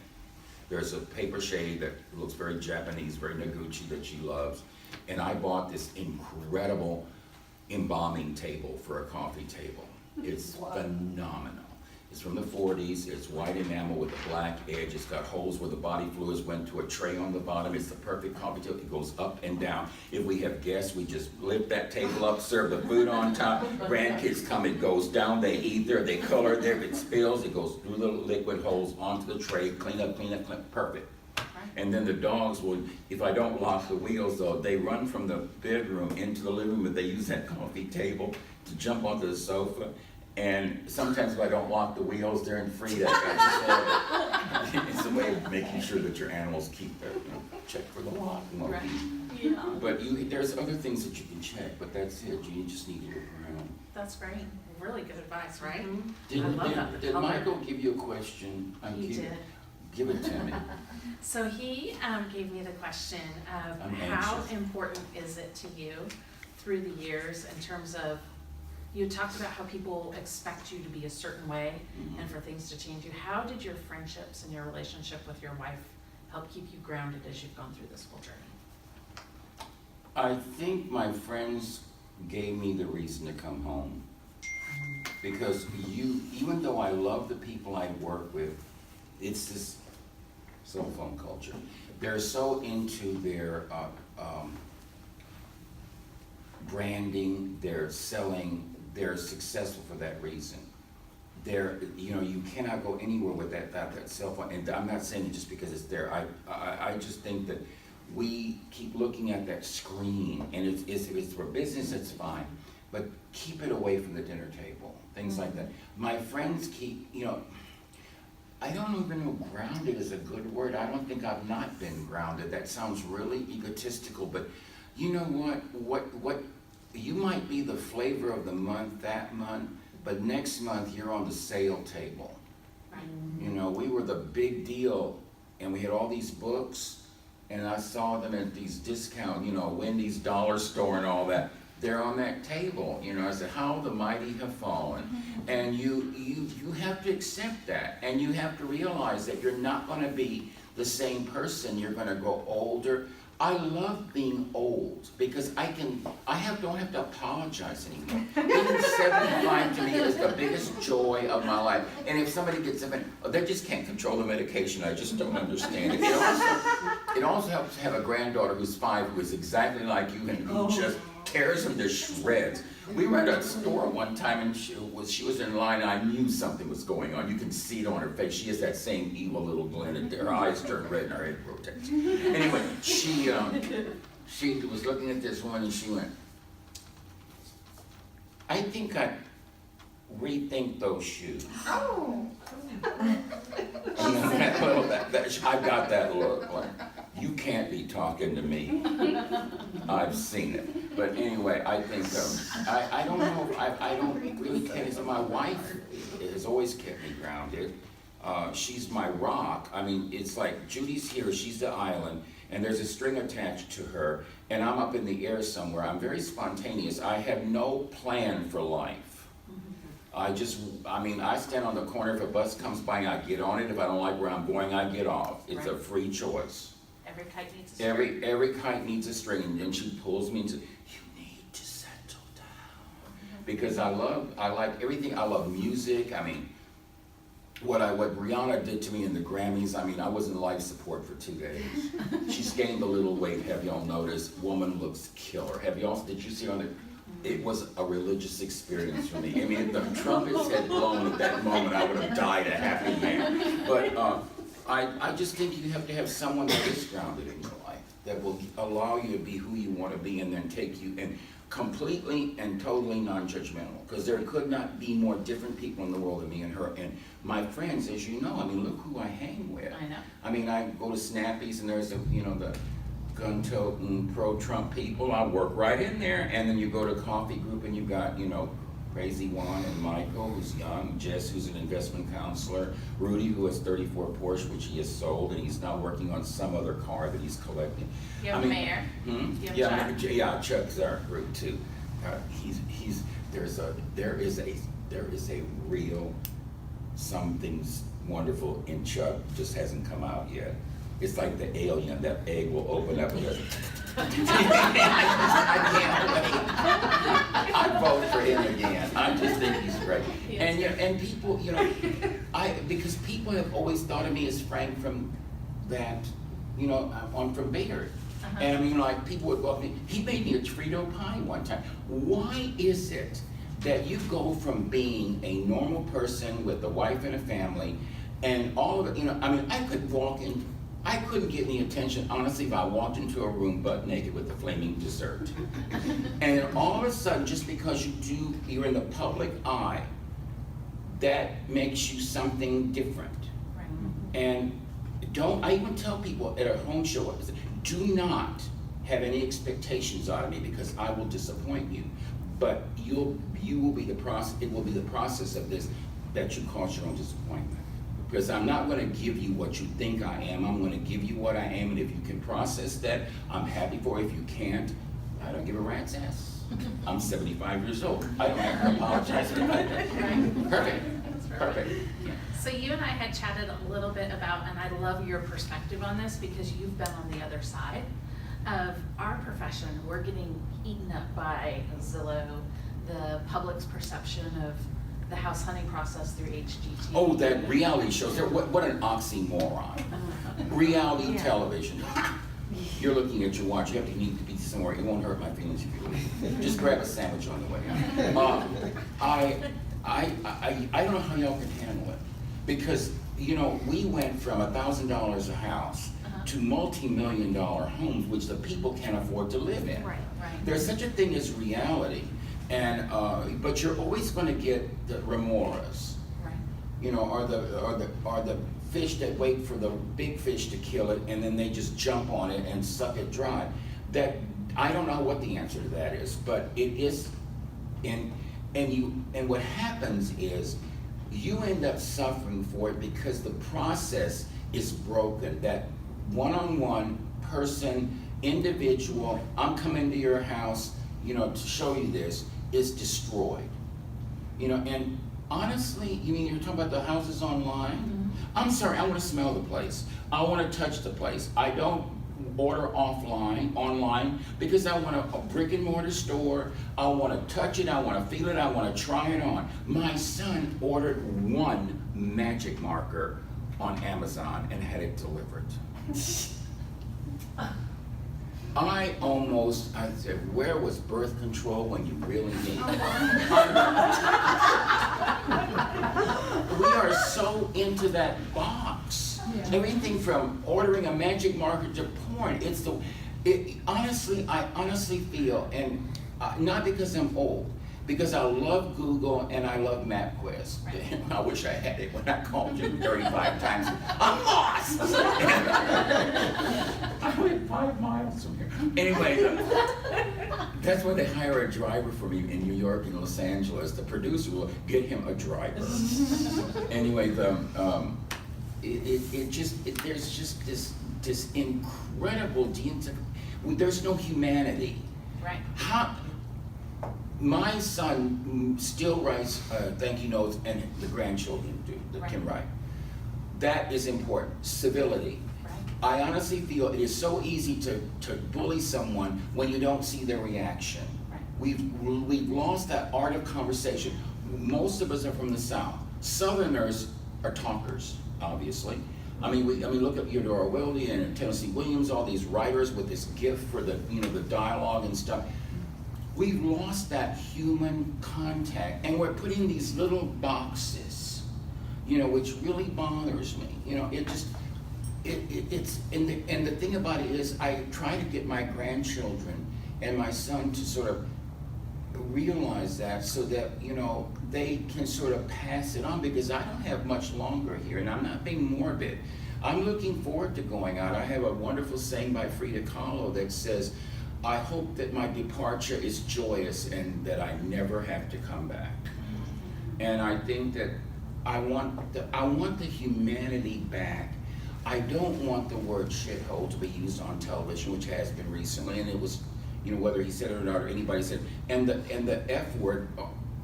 There's a paper shade that looks very Japanese, very Noguchi, that she loves. And I bought this incredible embalming table for a coffee table. It's phenomenal. It's from the 40s, it's white enamel with a black edge, it's got holes where the body fluids went to a tray on the bottom. It's the perfect coffee table, it goes up and down. If we have guests, we just lift that table up, serve the food on top. Grandkids come, it goes down, they eat there, they color there. If it spills, it goes through the liquid holes onto the tray, clean up, perfect. And then the dogs will, if I don't lock the wheels though, they run from the bedroom into the living room, but they use that coffee table to jump onto the sofa. And sometimes if I don't lock the wheels, they're in free. It's a way of making sure that your animals keep their, you know, check for the lock. Right. Yeah. But there's other things that you can check, but that's it. You just need to look around. That's great. Really good advice, right? Did, I love that, the did color. Michael give you a question? He did. Give it to me. So he gave me the question of I'm how anxious. important is it to you through the years in terms of you talked about how people expect you to be a certain way Mhm. and for things to change you. How did your friendships and your relationship with your wife help keep you grounded as you've gone through this whole journey? I think my friends gave me the reason to come home. Because even though I love the people I work with, it's this cell phone culture. They're so into their branding, they're selling, they're successful for that reason. You cannot go anywhere with that cell phone. And I'm not saying it just because it's there. I just think that we keep looking at that screen, and if it's for business, it's fine. But keep it away from the dinner table, things like that. My friends keep, I don't even know grounded is a good word. I don't think I've not been grounded. That sounds really egotistical, but you know what, you might be the flavor of the month that month, but next month you're on the sale table. Right. We were the big deal, and we had all these books, and I saw them at these discount, Wendy's dollar store and all that. They're on that table, I said, how the mighty have fallen. And you have to accept that, and you have to realize that you're not gonna be the same person. You're gonna grow older. I love being old because I don't have to apologize anymore. Being 75 to me is the biggest joy of my life. And if somebody gets offended, they just can't control the medication. I just don't understand it. It also helps to have a granddaughter who's 5 who is exactly like you and who just tears them to shreds. We were at a store one time and she was in line and I knew something was going on. You can see it on her face. She has that same evil little glint and her eyes turn red and her head rotates. Anyway, she was looking at this one and she went, I think I rethink those shoes. Oh. I got that look like, you can't be talking to me. I've seen it. But anyway, I think, I don't know, I don't really care. So my wife has always kept me grounded. She's my rock. I mean, it's like Judy's here, she's the island, and there's a string attached to her, and I'm up in the air somewhere. I'm very spontaneous. I have no plan for life. I stand on the corner. If a bus comes by, I get on it. If I don't like where I'm going, I get off. It's a free choice. Every kite needs a string. Every kite needs a string, and then she pulls me into, you need to settle down. Because I like everything. I love music. I mean, what Rihanna did to me in the Grammys, I was in life support for 2 days. She's gained a little weight. Have y'all noticed? Woman looks killer. Did you see her on it? It was a religious experience for me. If the trumpets had blown at that moment, I would have died a happy man. But I just think you have to have someone that is grounded in your life, that will allow you to be who you want to be and then take you in completely and totally non-judgmental. Because there could not be more different people in the world than me and her. And my friends, as you know, look who I hang with. I know. I go to Snappy's and there's the gun-toting pro-Trump people. I work right in there. And then you go to coffee group and you got, Crazy Juan and Michael, who's young, Jess, who's an investment counselor, Rudy, who has 34 Porsche, which he has sold, and he's now working on some other car that he's collecting. You have a mayor. You have Chuck. Chuck's our group too. There is a real something's wonderful in Chuck, just hasn't come out yet. It's like the alien, that egg will open up and I can't wait. I vote for him again. I just think he's great. And people, because people have always thought of me as Frank from that, I'm from Baird. And people would go up to me, he made me a Frito pie one time. Why is it that you go from being a normal person with a wife and a family and all of it, I couldn't get any attention, honestly, if I walked into a room butt naked with a flaming dessert. And then all of a sudden, just because you're in the public eye, that makes you something different. Right. And I even tell people at a home show, do not have any expectations out of me because I will disappoint you. But it will be the process of this that you cause your own disappointment. Because I'm not going to give you what you think I am. I'm going to give you what I am, and if you can process that, I'm happy for it. If you can't, I don't give a rat's ass. I'm 75 years old. I don't have to apologize for anything. Perfect, perfect. So you and I had chatted a little bit about, and I love your perspective on this because you've been on the other side of our profession. We're getting eaten up by Zillow, the public's perception of the house hunting process through HGTV. Oh, that reality shows. What an oxymoron. Reality Yeah. television. You're looking at your watch. You need to be somewhere. It won't hurt my feelings if you leave. Just grab a sandwich on the way. I don't know how y'all can handle it. Because, you know, we went from $1,000 a house to multi-million-dollar homes, which the people can't afford to live in. Right. There's such a thing as reality, and but you're always going to get the remoras, Right. you know, or the fish that wait for the big fish to kill it, and then they just jump on it and suck it dry. That I don't know what the answer to that is, but it is, and what happens is you end up suffering for it because the process is broken. That one-on-one person, individual, I'm coming to your house, you know, to show you this, is destroyed. You know, and honestly, you mean you're talking about the houses online? Mm-hmm. I'm sorry, I want to smell the place. I want to touch the place. I don't order online, because I want a brick and mortar store. I want to touch it, I want to feel it, I want to try it on. My son ordered one magic marker on Amazon and had it delivered. I said, where was birth control when you really need it? We are so into that box. Everything from ordering a magic marker to porn. Honestly, I honestly feel, and not because I'm old, because I love Google and I love MapQuest. Right. I wish I had it when I called you 35 times. I'm lost! I live 5 miles from here. Anyway, that's why they hire a driver for me in New York and Los Angeles. The producer will get him a driver. Anyway, there's just this incredible there's no humanity. Right. My son still writes thank you notes, and the grandchildren do, that Right. can write. That is important. Civility. Right. I honestly feel it is so easy to bully someone when you don't see their reaction. Right. We've lost that art of conversation. Most of us are from the South. Southerners are talkers, obviously. I mean, look at Eudora Weldy and Tennessee Williams, all these writers with this gift for the dialogue and stuff. We've lost that human contact, and we're putting these little boxes, which really bothers me. It's and the thing about it is, I try to get my grandchildren and my son to sort of realize that, so that they can sort of pass it on, because I don't have much longer here, and I'm not being morbid. I'm looking forward to going out. I have a wonderful saying by Frida Kahlo that says, I hope that my departure is joyous and that I never have to come back. And I think that I want the humanity back. I don't want the word shithole to be used on television, which has been recently, and it was, whether he said it or not, or anybody said, and the F word.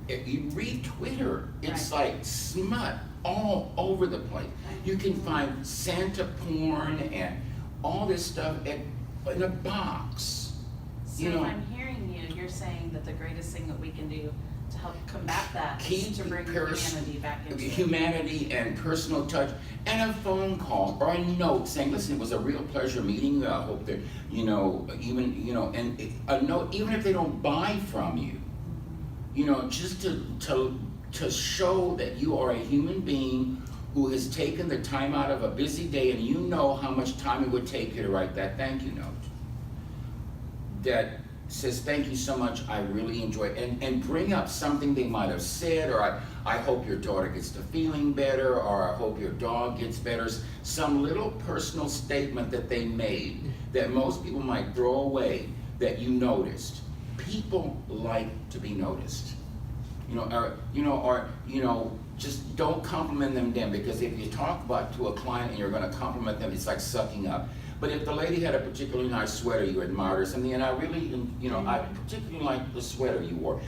You read Twitter, it's Right. like smut all over the place. You can find Santa porn and all this stuff in a box. So if I'm hearing you, you're saying that the greatest thing that we can do to help combat that is to bring humanity back into it. Humanity and personal touch, and a phone call or a note saying, listen, it was a real pleasure meeting you. I hope that, and a note, even if they don't buy from you, just to show that you are a human being who has taken the time out of a busy day, and you know how much time it would take you to write that thank you note. That says, thank you so much, I really enjoyed it, and bring up something they might have said, or I hope your daughter gets to feeling better, or I hope your dog gets better. Some little personal statement that they made that most people might throw away, that you noticed. People like to be noticed. just don't compliment them then, because if you talk about to a client and you're gonna compliment them, it's like sucking up. But if the lady had a particularly nice sweater you admired or something, and I really, I particularly like the sweater you wore,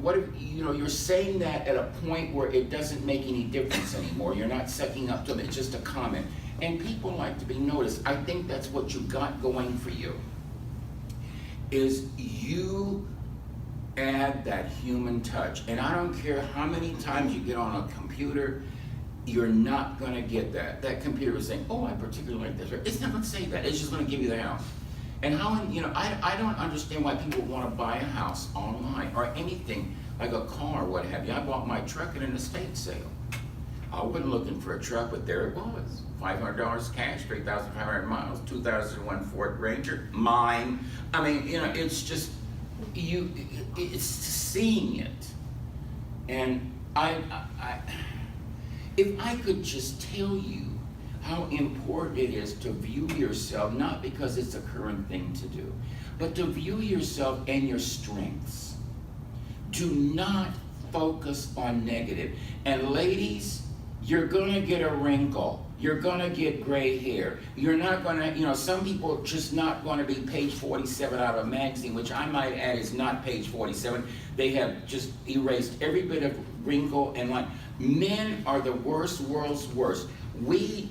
what if, you're saying that at a point where it doesn't make any difference anymore. You're not sucking up to them, it's just a comment. And people like to be noticed. I think that's what you got going for you, is you add that human touch. And I don't care how many times you get on a computer, you're not gonna get that. That computer is saying, oh, I particularly like this. It's not gonna say that, it's just gonna give you the house. And I don't understand why people wanna buy a house online or anything, like a car, what have you. I bought my truck at an estate sale. I wasn't looking for a truck, but there it was. $500 cash, 3,500 miles, 2001 Ford Ranger, mine. I mean, it's just, it's seeing it. And if I could just tell you how important it is to view yourself, not because it's a current thing to do, but to view yourself and your strengths. Do not focus on negative. And ladies, you're gonna get a wrinkle. You're gonna get gray hair. You're not gonna, some people are just not gonna be page 47 out of a magazine, which I might add is not page 47. They have just erased every bit of wrinkle and line. Men are the world's worst. We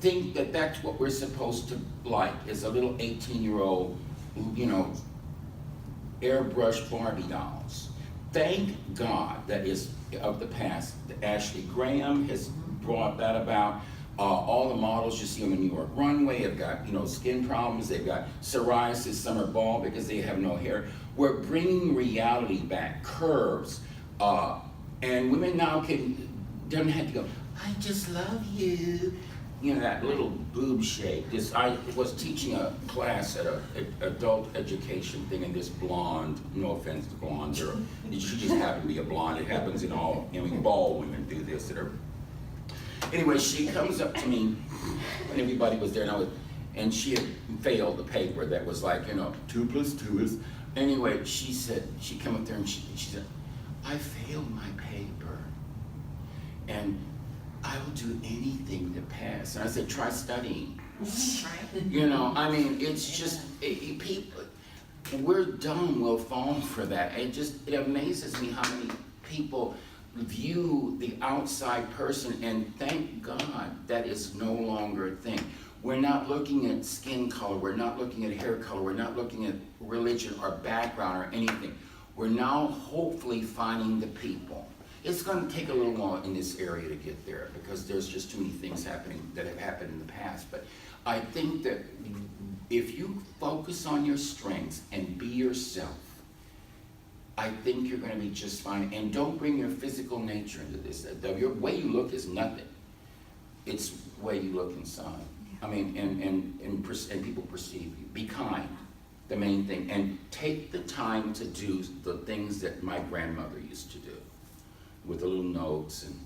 think that that's what we're supposed to like, is a little 18-year-old, airbrush Barbie dolls. Thank God that is of the past. Ashley Graham has brought that about. All the models you see on the New York runway have got, skin problems. They've got psoriasis, some are bald because they have no hair. We're bringing reality back, curves. And women now don't have to go, I just love you. That little boob shape. I was teaching a class at an adult education thing, and this blonde, no offense to blondes, she just happened to be a blonde. It happens in all, bald women do this. Anyway, she comes up to me when everybody was there, and she had failed the paper that was like, 2 + 2 is. Anyway, she came up there and she said, I failed my paper, and I will do anything to pass. And I said, try studying. It's just, people, we're dumb, we'll fall for that. It amazes me how many people view the outside person, and thank God that is no longer a thing. We're not looking at skin color, we're not looking at hair color, we're not looking at religion or background or anything. We're now hopefully finding the people. It's going to take a little while in this area to get there, because there's just too many things happening that have happened in the past. But I think that if you focus on your strengths and be yourself, I think you're going to be just fine. And don't bring your physical nature into this. The way you look is nothing. It's the way you look inside. And people perceive you. Be kind, the main thing. And take the time to do the things that my grandmother used to do, with the little notes and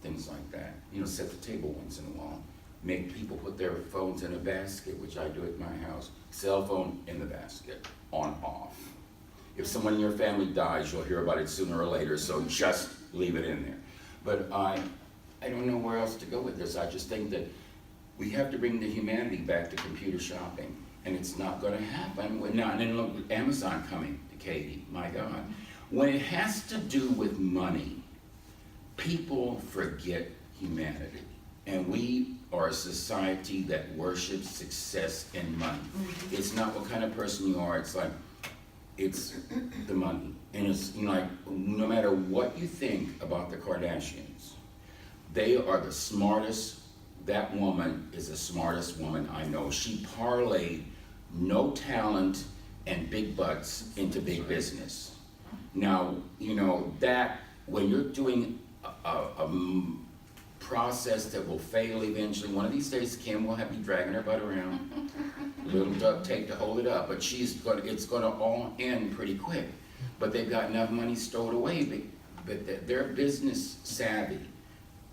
things like that. Set the table once in a while. Make people put their phones in a basket, which I do at my house. Cell phone in the basket, on, off. If someone in your family dies, you'll hear about it sooner or later, so just leave it in there. But I don't know where else to go with this. I just think that we have to bring the humanity back to computer shopping, and it's not gonna happen. And then look, Amazon coming to Katy, my God. When it has to do with money, people forget humanity. And we are a society that worships success and money. It's not what kind of person you are, it's the money. And it's no matter what you think about the Kardashians, they are the smartest. That woman is the smartest woman I know. She parlayed no talent and big butts into big business. Now, that when you're doing a process that will fail eventually, one of these days Kim will have me dragging her butt around, a little duct tape to hold it up, but it's gonna all end pretty quick. But they've got enough money stowed away, but they're business savvy.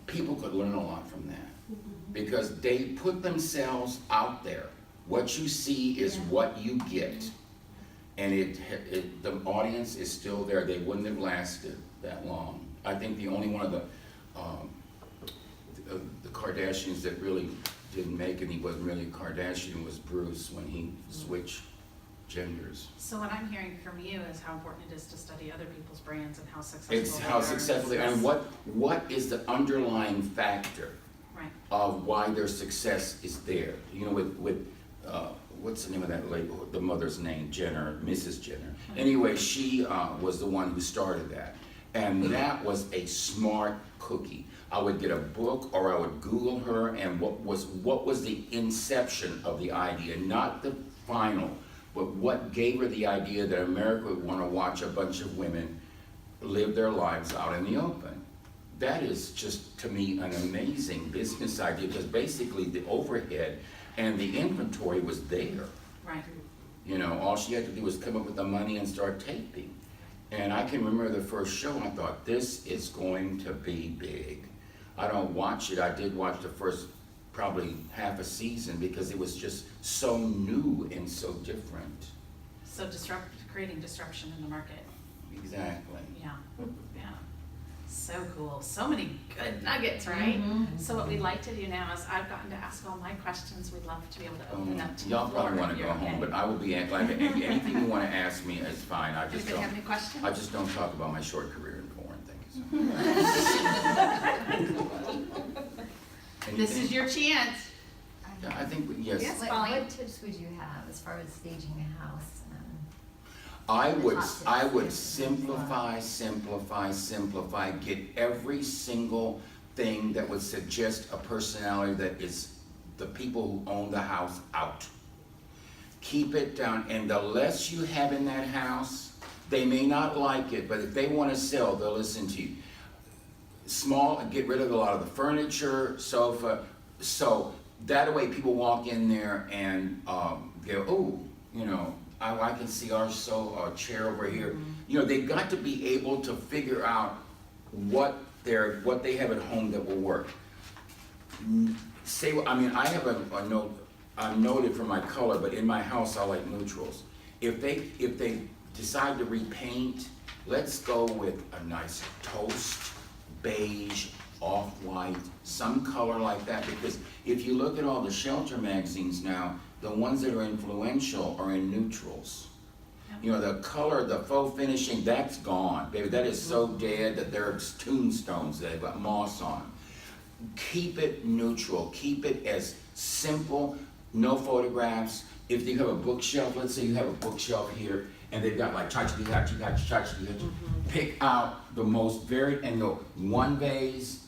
People could learn a lot from that, because they put themselves out there. What you see is what you get. and the audience is still there. They wouldn't have lasted that long. I think the only one of the Kardashians that really didn't make it, he wasn't really a Kardashian, was Bruce when he switched genders. So what I'm hearing from you is how important it is to study other people's brands and how successful It's they how are. successful they are, and what is the underlying factor Right. of why their success is there. You know, with what's the name of that lady, the mother's name, Jenner, Mrs. Jenner. Anyway, she was the one who started that. And that was a smart cookie. I would get a book or I would Google her and what was the inception of the idea, not the final, but what gave her the idea that America would want to watch a bunch of women live their lives out in the open. That is just, to me, an amazing business idea, because basically the overhead and the inventory was there. Right. You know, all she had to do was come up with the money and start taping. And I can remember the first show, I thought, this is going to be big. I don't watch it. I did watch the first probably half a season because it was just so new and so different. So creating disruption in the market. Exactly. Yeah. Yeah. So cool. So many good nuggets, right? So what we'd like to do now is I've gotten to ask all my questions. We'd love to be able to open up to Y'all the floor probably want if to go you're home, okay. but I will be glad to, anything you want to ask me is fine. I just Anybody have any don't, questions? I just don't talk about my short career in porn, thank you so much. This is your chance. Yeah, I think, yes. Yes. What, fine. what tips would you have as far as staging a house? I would Top tips. simplify, get every single thing that would suggest a personality that is the people who own the house out. Keep it down, and the less you have in that house, they may not like it, but if they want to sell, they'll listen to you. Small, get rid of a lot of the furniture, sofa, so that way people walk in there and go, oh, you know, I can see our chair over here. You know, they've got to be able to figure out what they have at home that will work. I mean, I have a note. I'm noted for my color, but in my house I like neutrals. If they decide to repaint, let's go with a nice toast, beige, off-white, some color like that, because if you look at all the shelter magazines now, the ones that are influential are in neutrals. You know, the color, the faux finishing, that's gone, baby. That is so dead that they're tombstones. They've got moss on them. Keep it neutral. Keep it as simple, no photographs. If you have a bookshelf, let's say you have a bookshelf here, and they've got like pick out the most varied, and go one vase,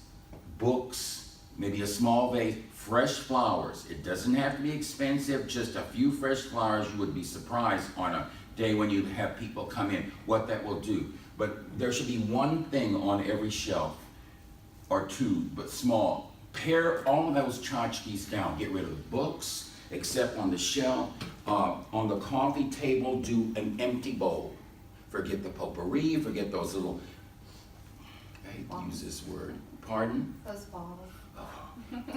books, maybe a small vase, fresh flowers. It doesn't have to be expensive, just a few fresh flowers. You would be surprised on a day when you have people come in, what that will do. But there should be one thing on every shelf, or two, but small. Pare all of those tchotchkes down. Get rid of the books, except on the shelf. On the coffee table, do an empty bowl. Forget the potpourri, forget those little, I hate to use this word, pardon? Those balls.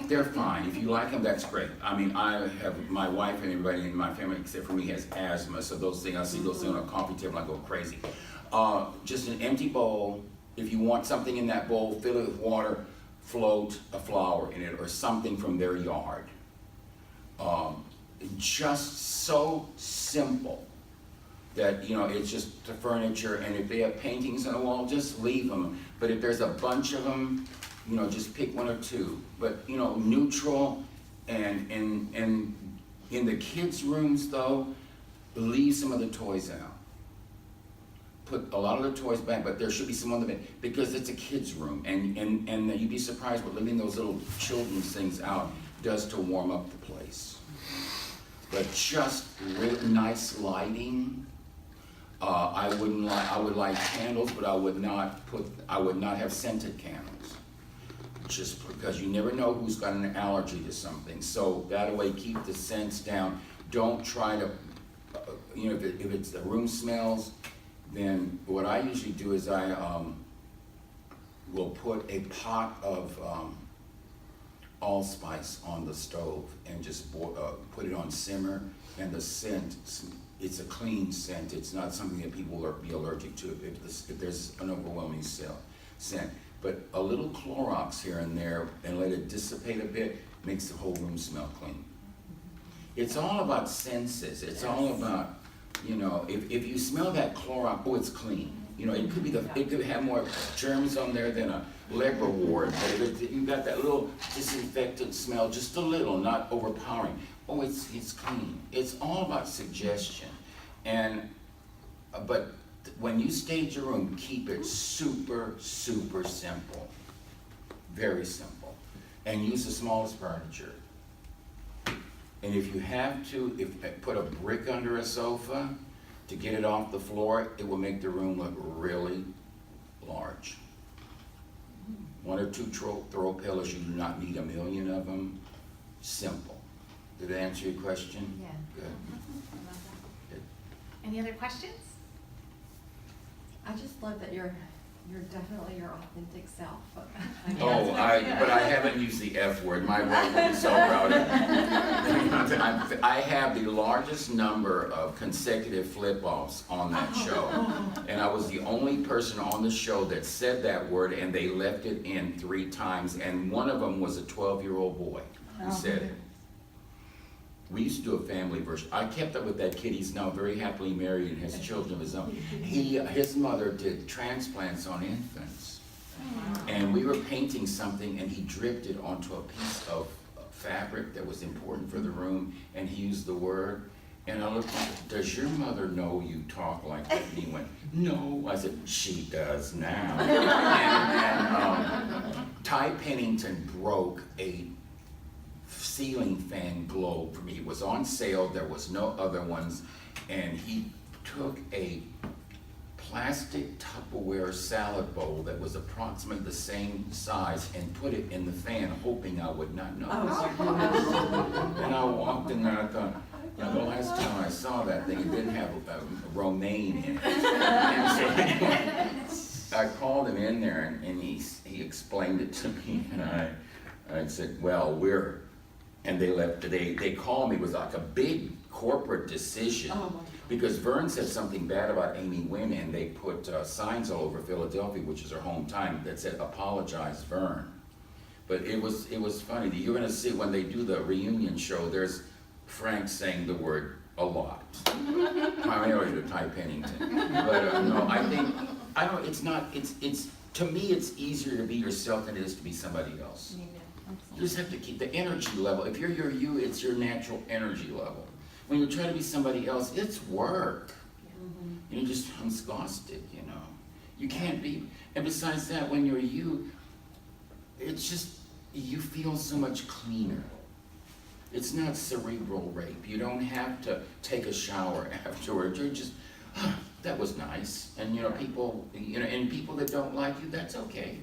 They're fine. If you like them, that's great. I mean, I have, my wife and everybody in my family, except for me, has asthma, so those things, I see those things on a coffee table, I go crazy. Just an empty bowl. If you want something in that bowl, fill it with water, float a flower in it, or something from their yard. Just so simple that, you know, it's just the furniture, and if they have paintings on the wall, just leave them. But if there's a bunch of them, you know, just pick one or two. But, you know, neutral, and in the kids' rooms, though, leave some of the toys out. Put a lot of the toys back, but there should be some other, because it's a kid's room, and you'd be surprised what leaving those little children's things out does to warm up the place. But just really nice lighting. I would light candles, but I would not have scented candles. Just because you never know who's got an allergy to something. So that way, keep the scents down. Don't try to, you know, if it's the room smells, then what I usually do is I will put a pot of allspice on the stove and just put it on simmer, and the scent, it's a clean scent. It's not something that people will be allergic to if there's an overwhelming scent. But a little Clorox here and there and let it dissipate a bit makes the whole room smell clean. It's all about senses. It's all about, you know, if you smell that Clorox, oh, it's clean. You know, it could have more germs on there than a leper ward, but if you got that little disinfectant smell, just a little, not overpowering. Oh, it's clean. It's all about suggestion. And but when you stage your room, keep it super, super simple. Very simple. And use the smallest furniture. And if you have to, put a brick under a sofa to get it off the floor, it will make the room look really large. 1 or 2 throw pillows, you do not need a million of them. Simple. Did that answer your question? Yeah. Good. Good. Any other questions? I just love that you're definitely your authentic self. Oh, but I haven't used the F word. My wife will be so proud of me. I have the largest number of consecutive flip-offs on that show. And I was the only person on the show that said that word, and they left it in 3 times. And one of them was a 12-year-old boy who said it. We used to do a family version. I kept up with that kid. He's now very happily married and has children of his own. His mother did transplants on infants. And we were painting something, and he dripped it onto a piece of fabric that was important for the room, and he used the word. And I looked at him, does your mother know you talk like that? And he went, no. I said, she does now. and Ty Pennington broke a ceiling fan globe for me. It was on sale, there was no other ones, and he took a plastic Tupperware salad bowl that was approximately the same size and put it in the fan, hoping I would not notice. And I walked in there, I thought, you know, the last time I saw that thing, it didn't have romaine in it. And so anyway, I called him in there, and he explained it to me, and I said, well, and they called me. It was like a big corporate decision because Vern said something bad about Amy Wynn, and they put signs all over Philadelphia, which is her hometown, that said apologize Vern. But it was funny. You're gonna see when they do the reunion show, there's Frank saying the word a lot, primarily to Ty Pennington. But no, it's to me it's easier to be yourself than it is to be somebody else. You just have to keep the energy level. If you're you, it's your natural energy level. When you try to be somebody else, it's work. You're just exhausted, you know. You can't be, and besides that, when you're you, it's just, you feel so much cleaner. It's not cerebral rape. You don't have to take a shower afterwards. You're just, that was nice. And you know, people that don't like you, that's okay.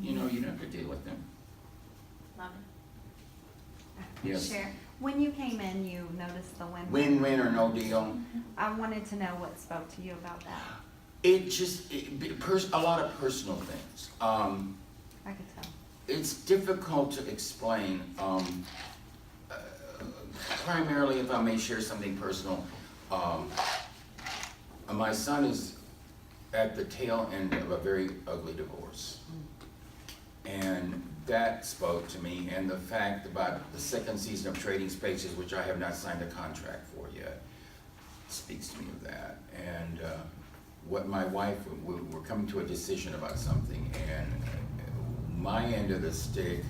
You know, you don't have to deal with them. Love it. Yes. Share. When you came in, you noticed the win-win. Win-win or no deal. I wanted to know what spoke to you about that. A lot of personal things. I could tell. It's difficult to explain. Primarily, if I may share something personal, my son is at the tail end of a very ugly divorce. And that spoke to me, and the fact about the 2nd season of Trading Spaces, which I have not signed a contract for yet, speaks to me of that. And what my wife, we're coming to a decision about something, and my end of the stick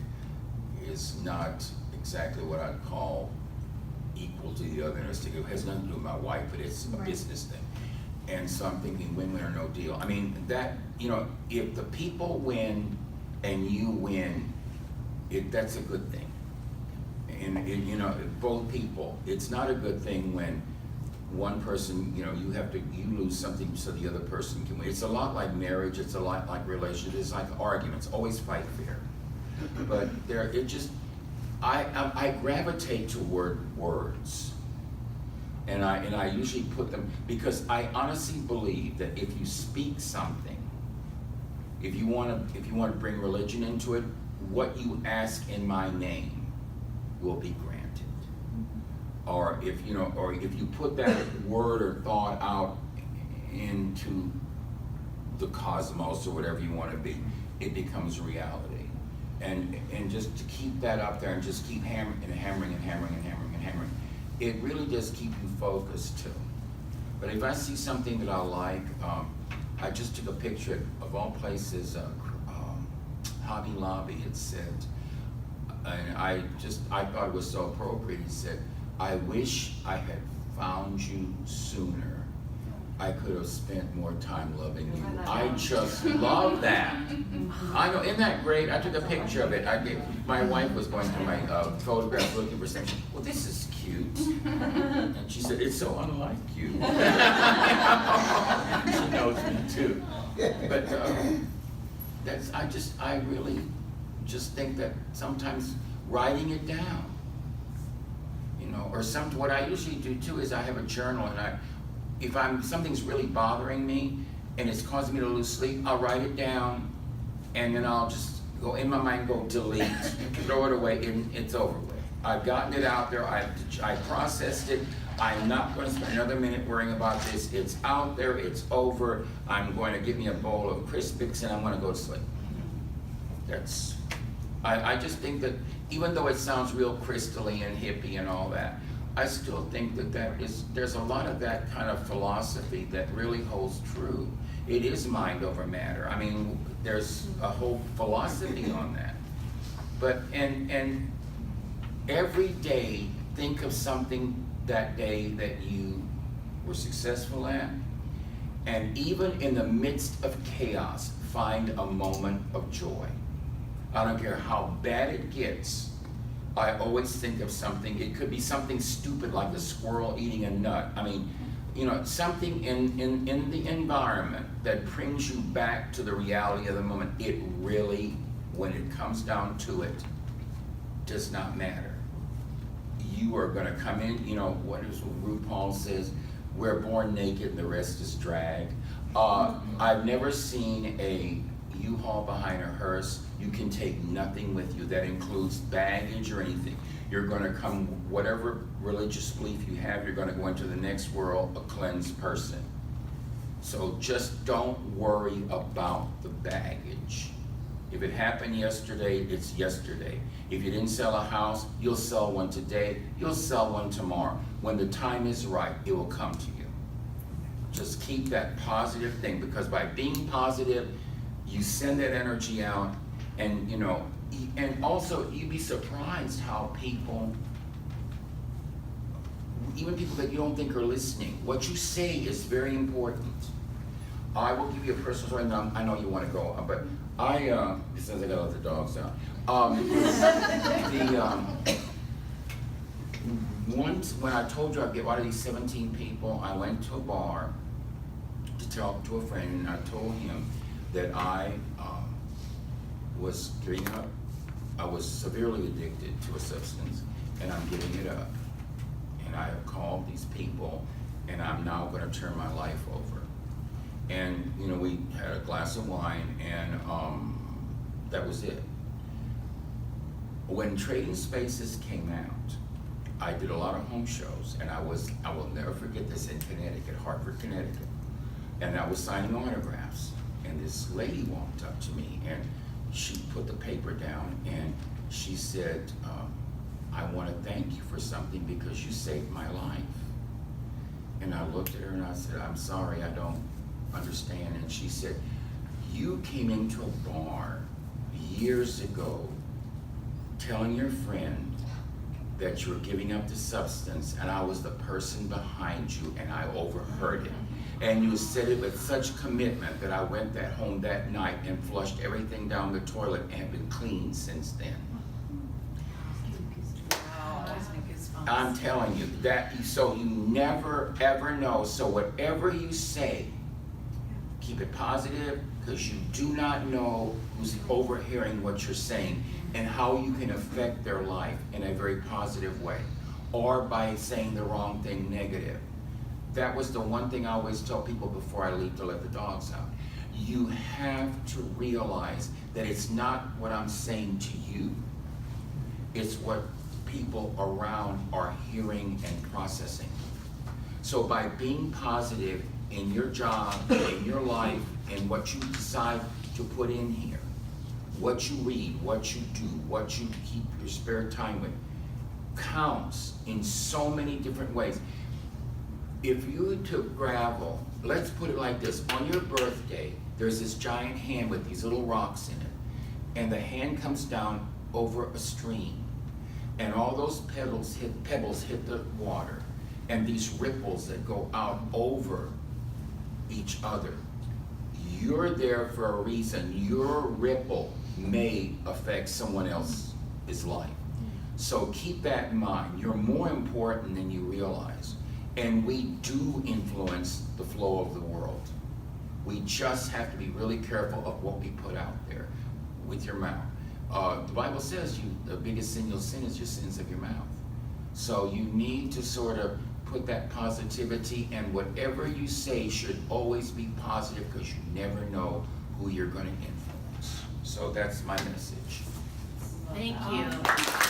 is not exactly what I'd call equal to the other end of the stick. It has nothing to do with my wife, but it's a business thing. And so I'm thinking win-win or no deal. I mean, that, you know, if the people win and you win, that's a good thing. And you know, both people, it's not a good thing when one person, you know, you lose something so the other person can win. It's a lot like marriage, it's a lot like relationships, it's like arguments, always fight fair. But I gravitate toward words. And I usually put them, because I honestly believe that if you speak something, if you want to bring religion into it, what you ask in my name will be granted. Or if you put that word or thought out into the cosmos or whatever you want to be, it becomes reality. And just to keep that up there and just keep hammering and hammering and hammering and hammering and hammering, it really does keep you focused too. But if I see something that I like, I just took a picture of all places, Hobby Lobby, it said, and I thought it was so appropriate. It said, "I wish I had found you sooner. I could have spent more time loving you." I just love that. I know, isn't that great? I took a picture of it. My wife was going through my photographs looking for something. Well, this is cute. And she said, "It's so unlike you." She knows me too. But I really just think that sometimes writing it down, or what I usually do too is I have a journal, and if something's really bothering me and it's causing me to lose sleep, I'll write it down, and then I'll just go in my mind, go delete, throw it away, and it's over with. I've gotten it out there, I processed it. I'm not going to spend another minute worrying about this. It's out there, it's over. I'm going to give me a bowl of Crispix and I'm going to go to sleep. I just think that even though it sounds real crystally and hippie and all that, I still think that there's a lot of that kind of philosophy that really holds true. It is mind over matter. I mean, there's a whole philosophy on that. But, and every day, think of something that day that you were successful at, and even in the midst of chaos, find a moment of joy. I don't care how bad it gets, I always think of something. It could be something stupid like a squirrel eating a nut. I mean, something in the environment that brings you back to the reality of the moment. It really, when it comes down to it, does not matter. You are going to come in, what RuPaul says, we're born naked and the rest is drag. I've never seen a U-Haul behind a hearse. You can take nothing with you. That includes baggage or anything. You're going to come, whatever religious belief you have, you're going to go into the next world a cleansed person. So just don't worry about the baggage. If it happened yesterday, it's yesterday. If you didn't sell a house, you'll sell one today, you'll sell one tomorrow. When the time is right, it will come to you. Just keep that positive thing, because by being positive, you send that energy out, and and also you'd be surprised how people, even people that you don't think are listening, what you say is very important. I will give you a personal story, and I know you want to go, but since I got all the dogs out, once when I told you I'd get out of these 17 people, I went to a bar to talk to a friend, and I told him that I was giving up. I was severely addicted to a substance, and I'm giving it up. And I have called these people, and I'm now going to turn my life over. And we had a glass of wine, and that was it. When Trading Spaces came out, I did a lot of home shows, and I will never forget this, in Connecticut, Hartford, Connecticut. And I was signing autographs, and this lady walked up to me, and she put the paper down, and she said, I want to thank you for something because you saved my life. And I looked at her and I said, I'm sorry, I don't understand. And she said, you came into a bar years ago telling your friend that you were giving up the substance, and I was the person behind you, and I overheard it. And you said it with such commitment that I went home that night and flushed everything down the toilet and have been clean since then. Wow, that was my goosebumps. I'm telling you that, so you never ever know. So whatever you say, keep it positive, because you do not know who's overhearing what you're saying and how you can affect their life in a very positive way, or by saying the wrong thing negative. That was the one thing I always tell people before I leave to let the dogs out. you have to realize that it's not what I'm saying to you. It's what people around are hearing and processing. So by being positive in your job, in your life, in what you decide to put in here, what you read, what you do, what you keep your spare time with, counts in so many different ways. If you took gravel, let's put it like this, on your birthday, there's this giant hand with these little rocks in it, and the hand comes down over a stream, and all those pebbles hit the water, and these ripples that go out over each other. You're there for a reason. Your ripple may affect someone else's life. So keep that in mind. You're more important than you realize. And we do influence the flow of the world. We just have to be really careful of what we put out there with your mouth. The Bible says the biggest sin you'll sin is your sins of your mouth. So you need to sort of put that positivity, and whatever you say should always be positive, because you never know who you're going to influence. So that's my message. Thank you.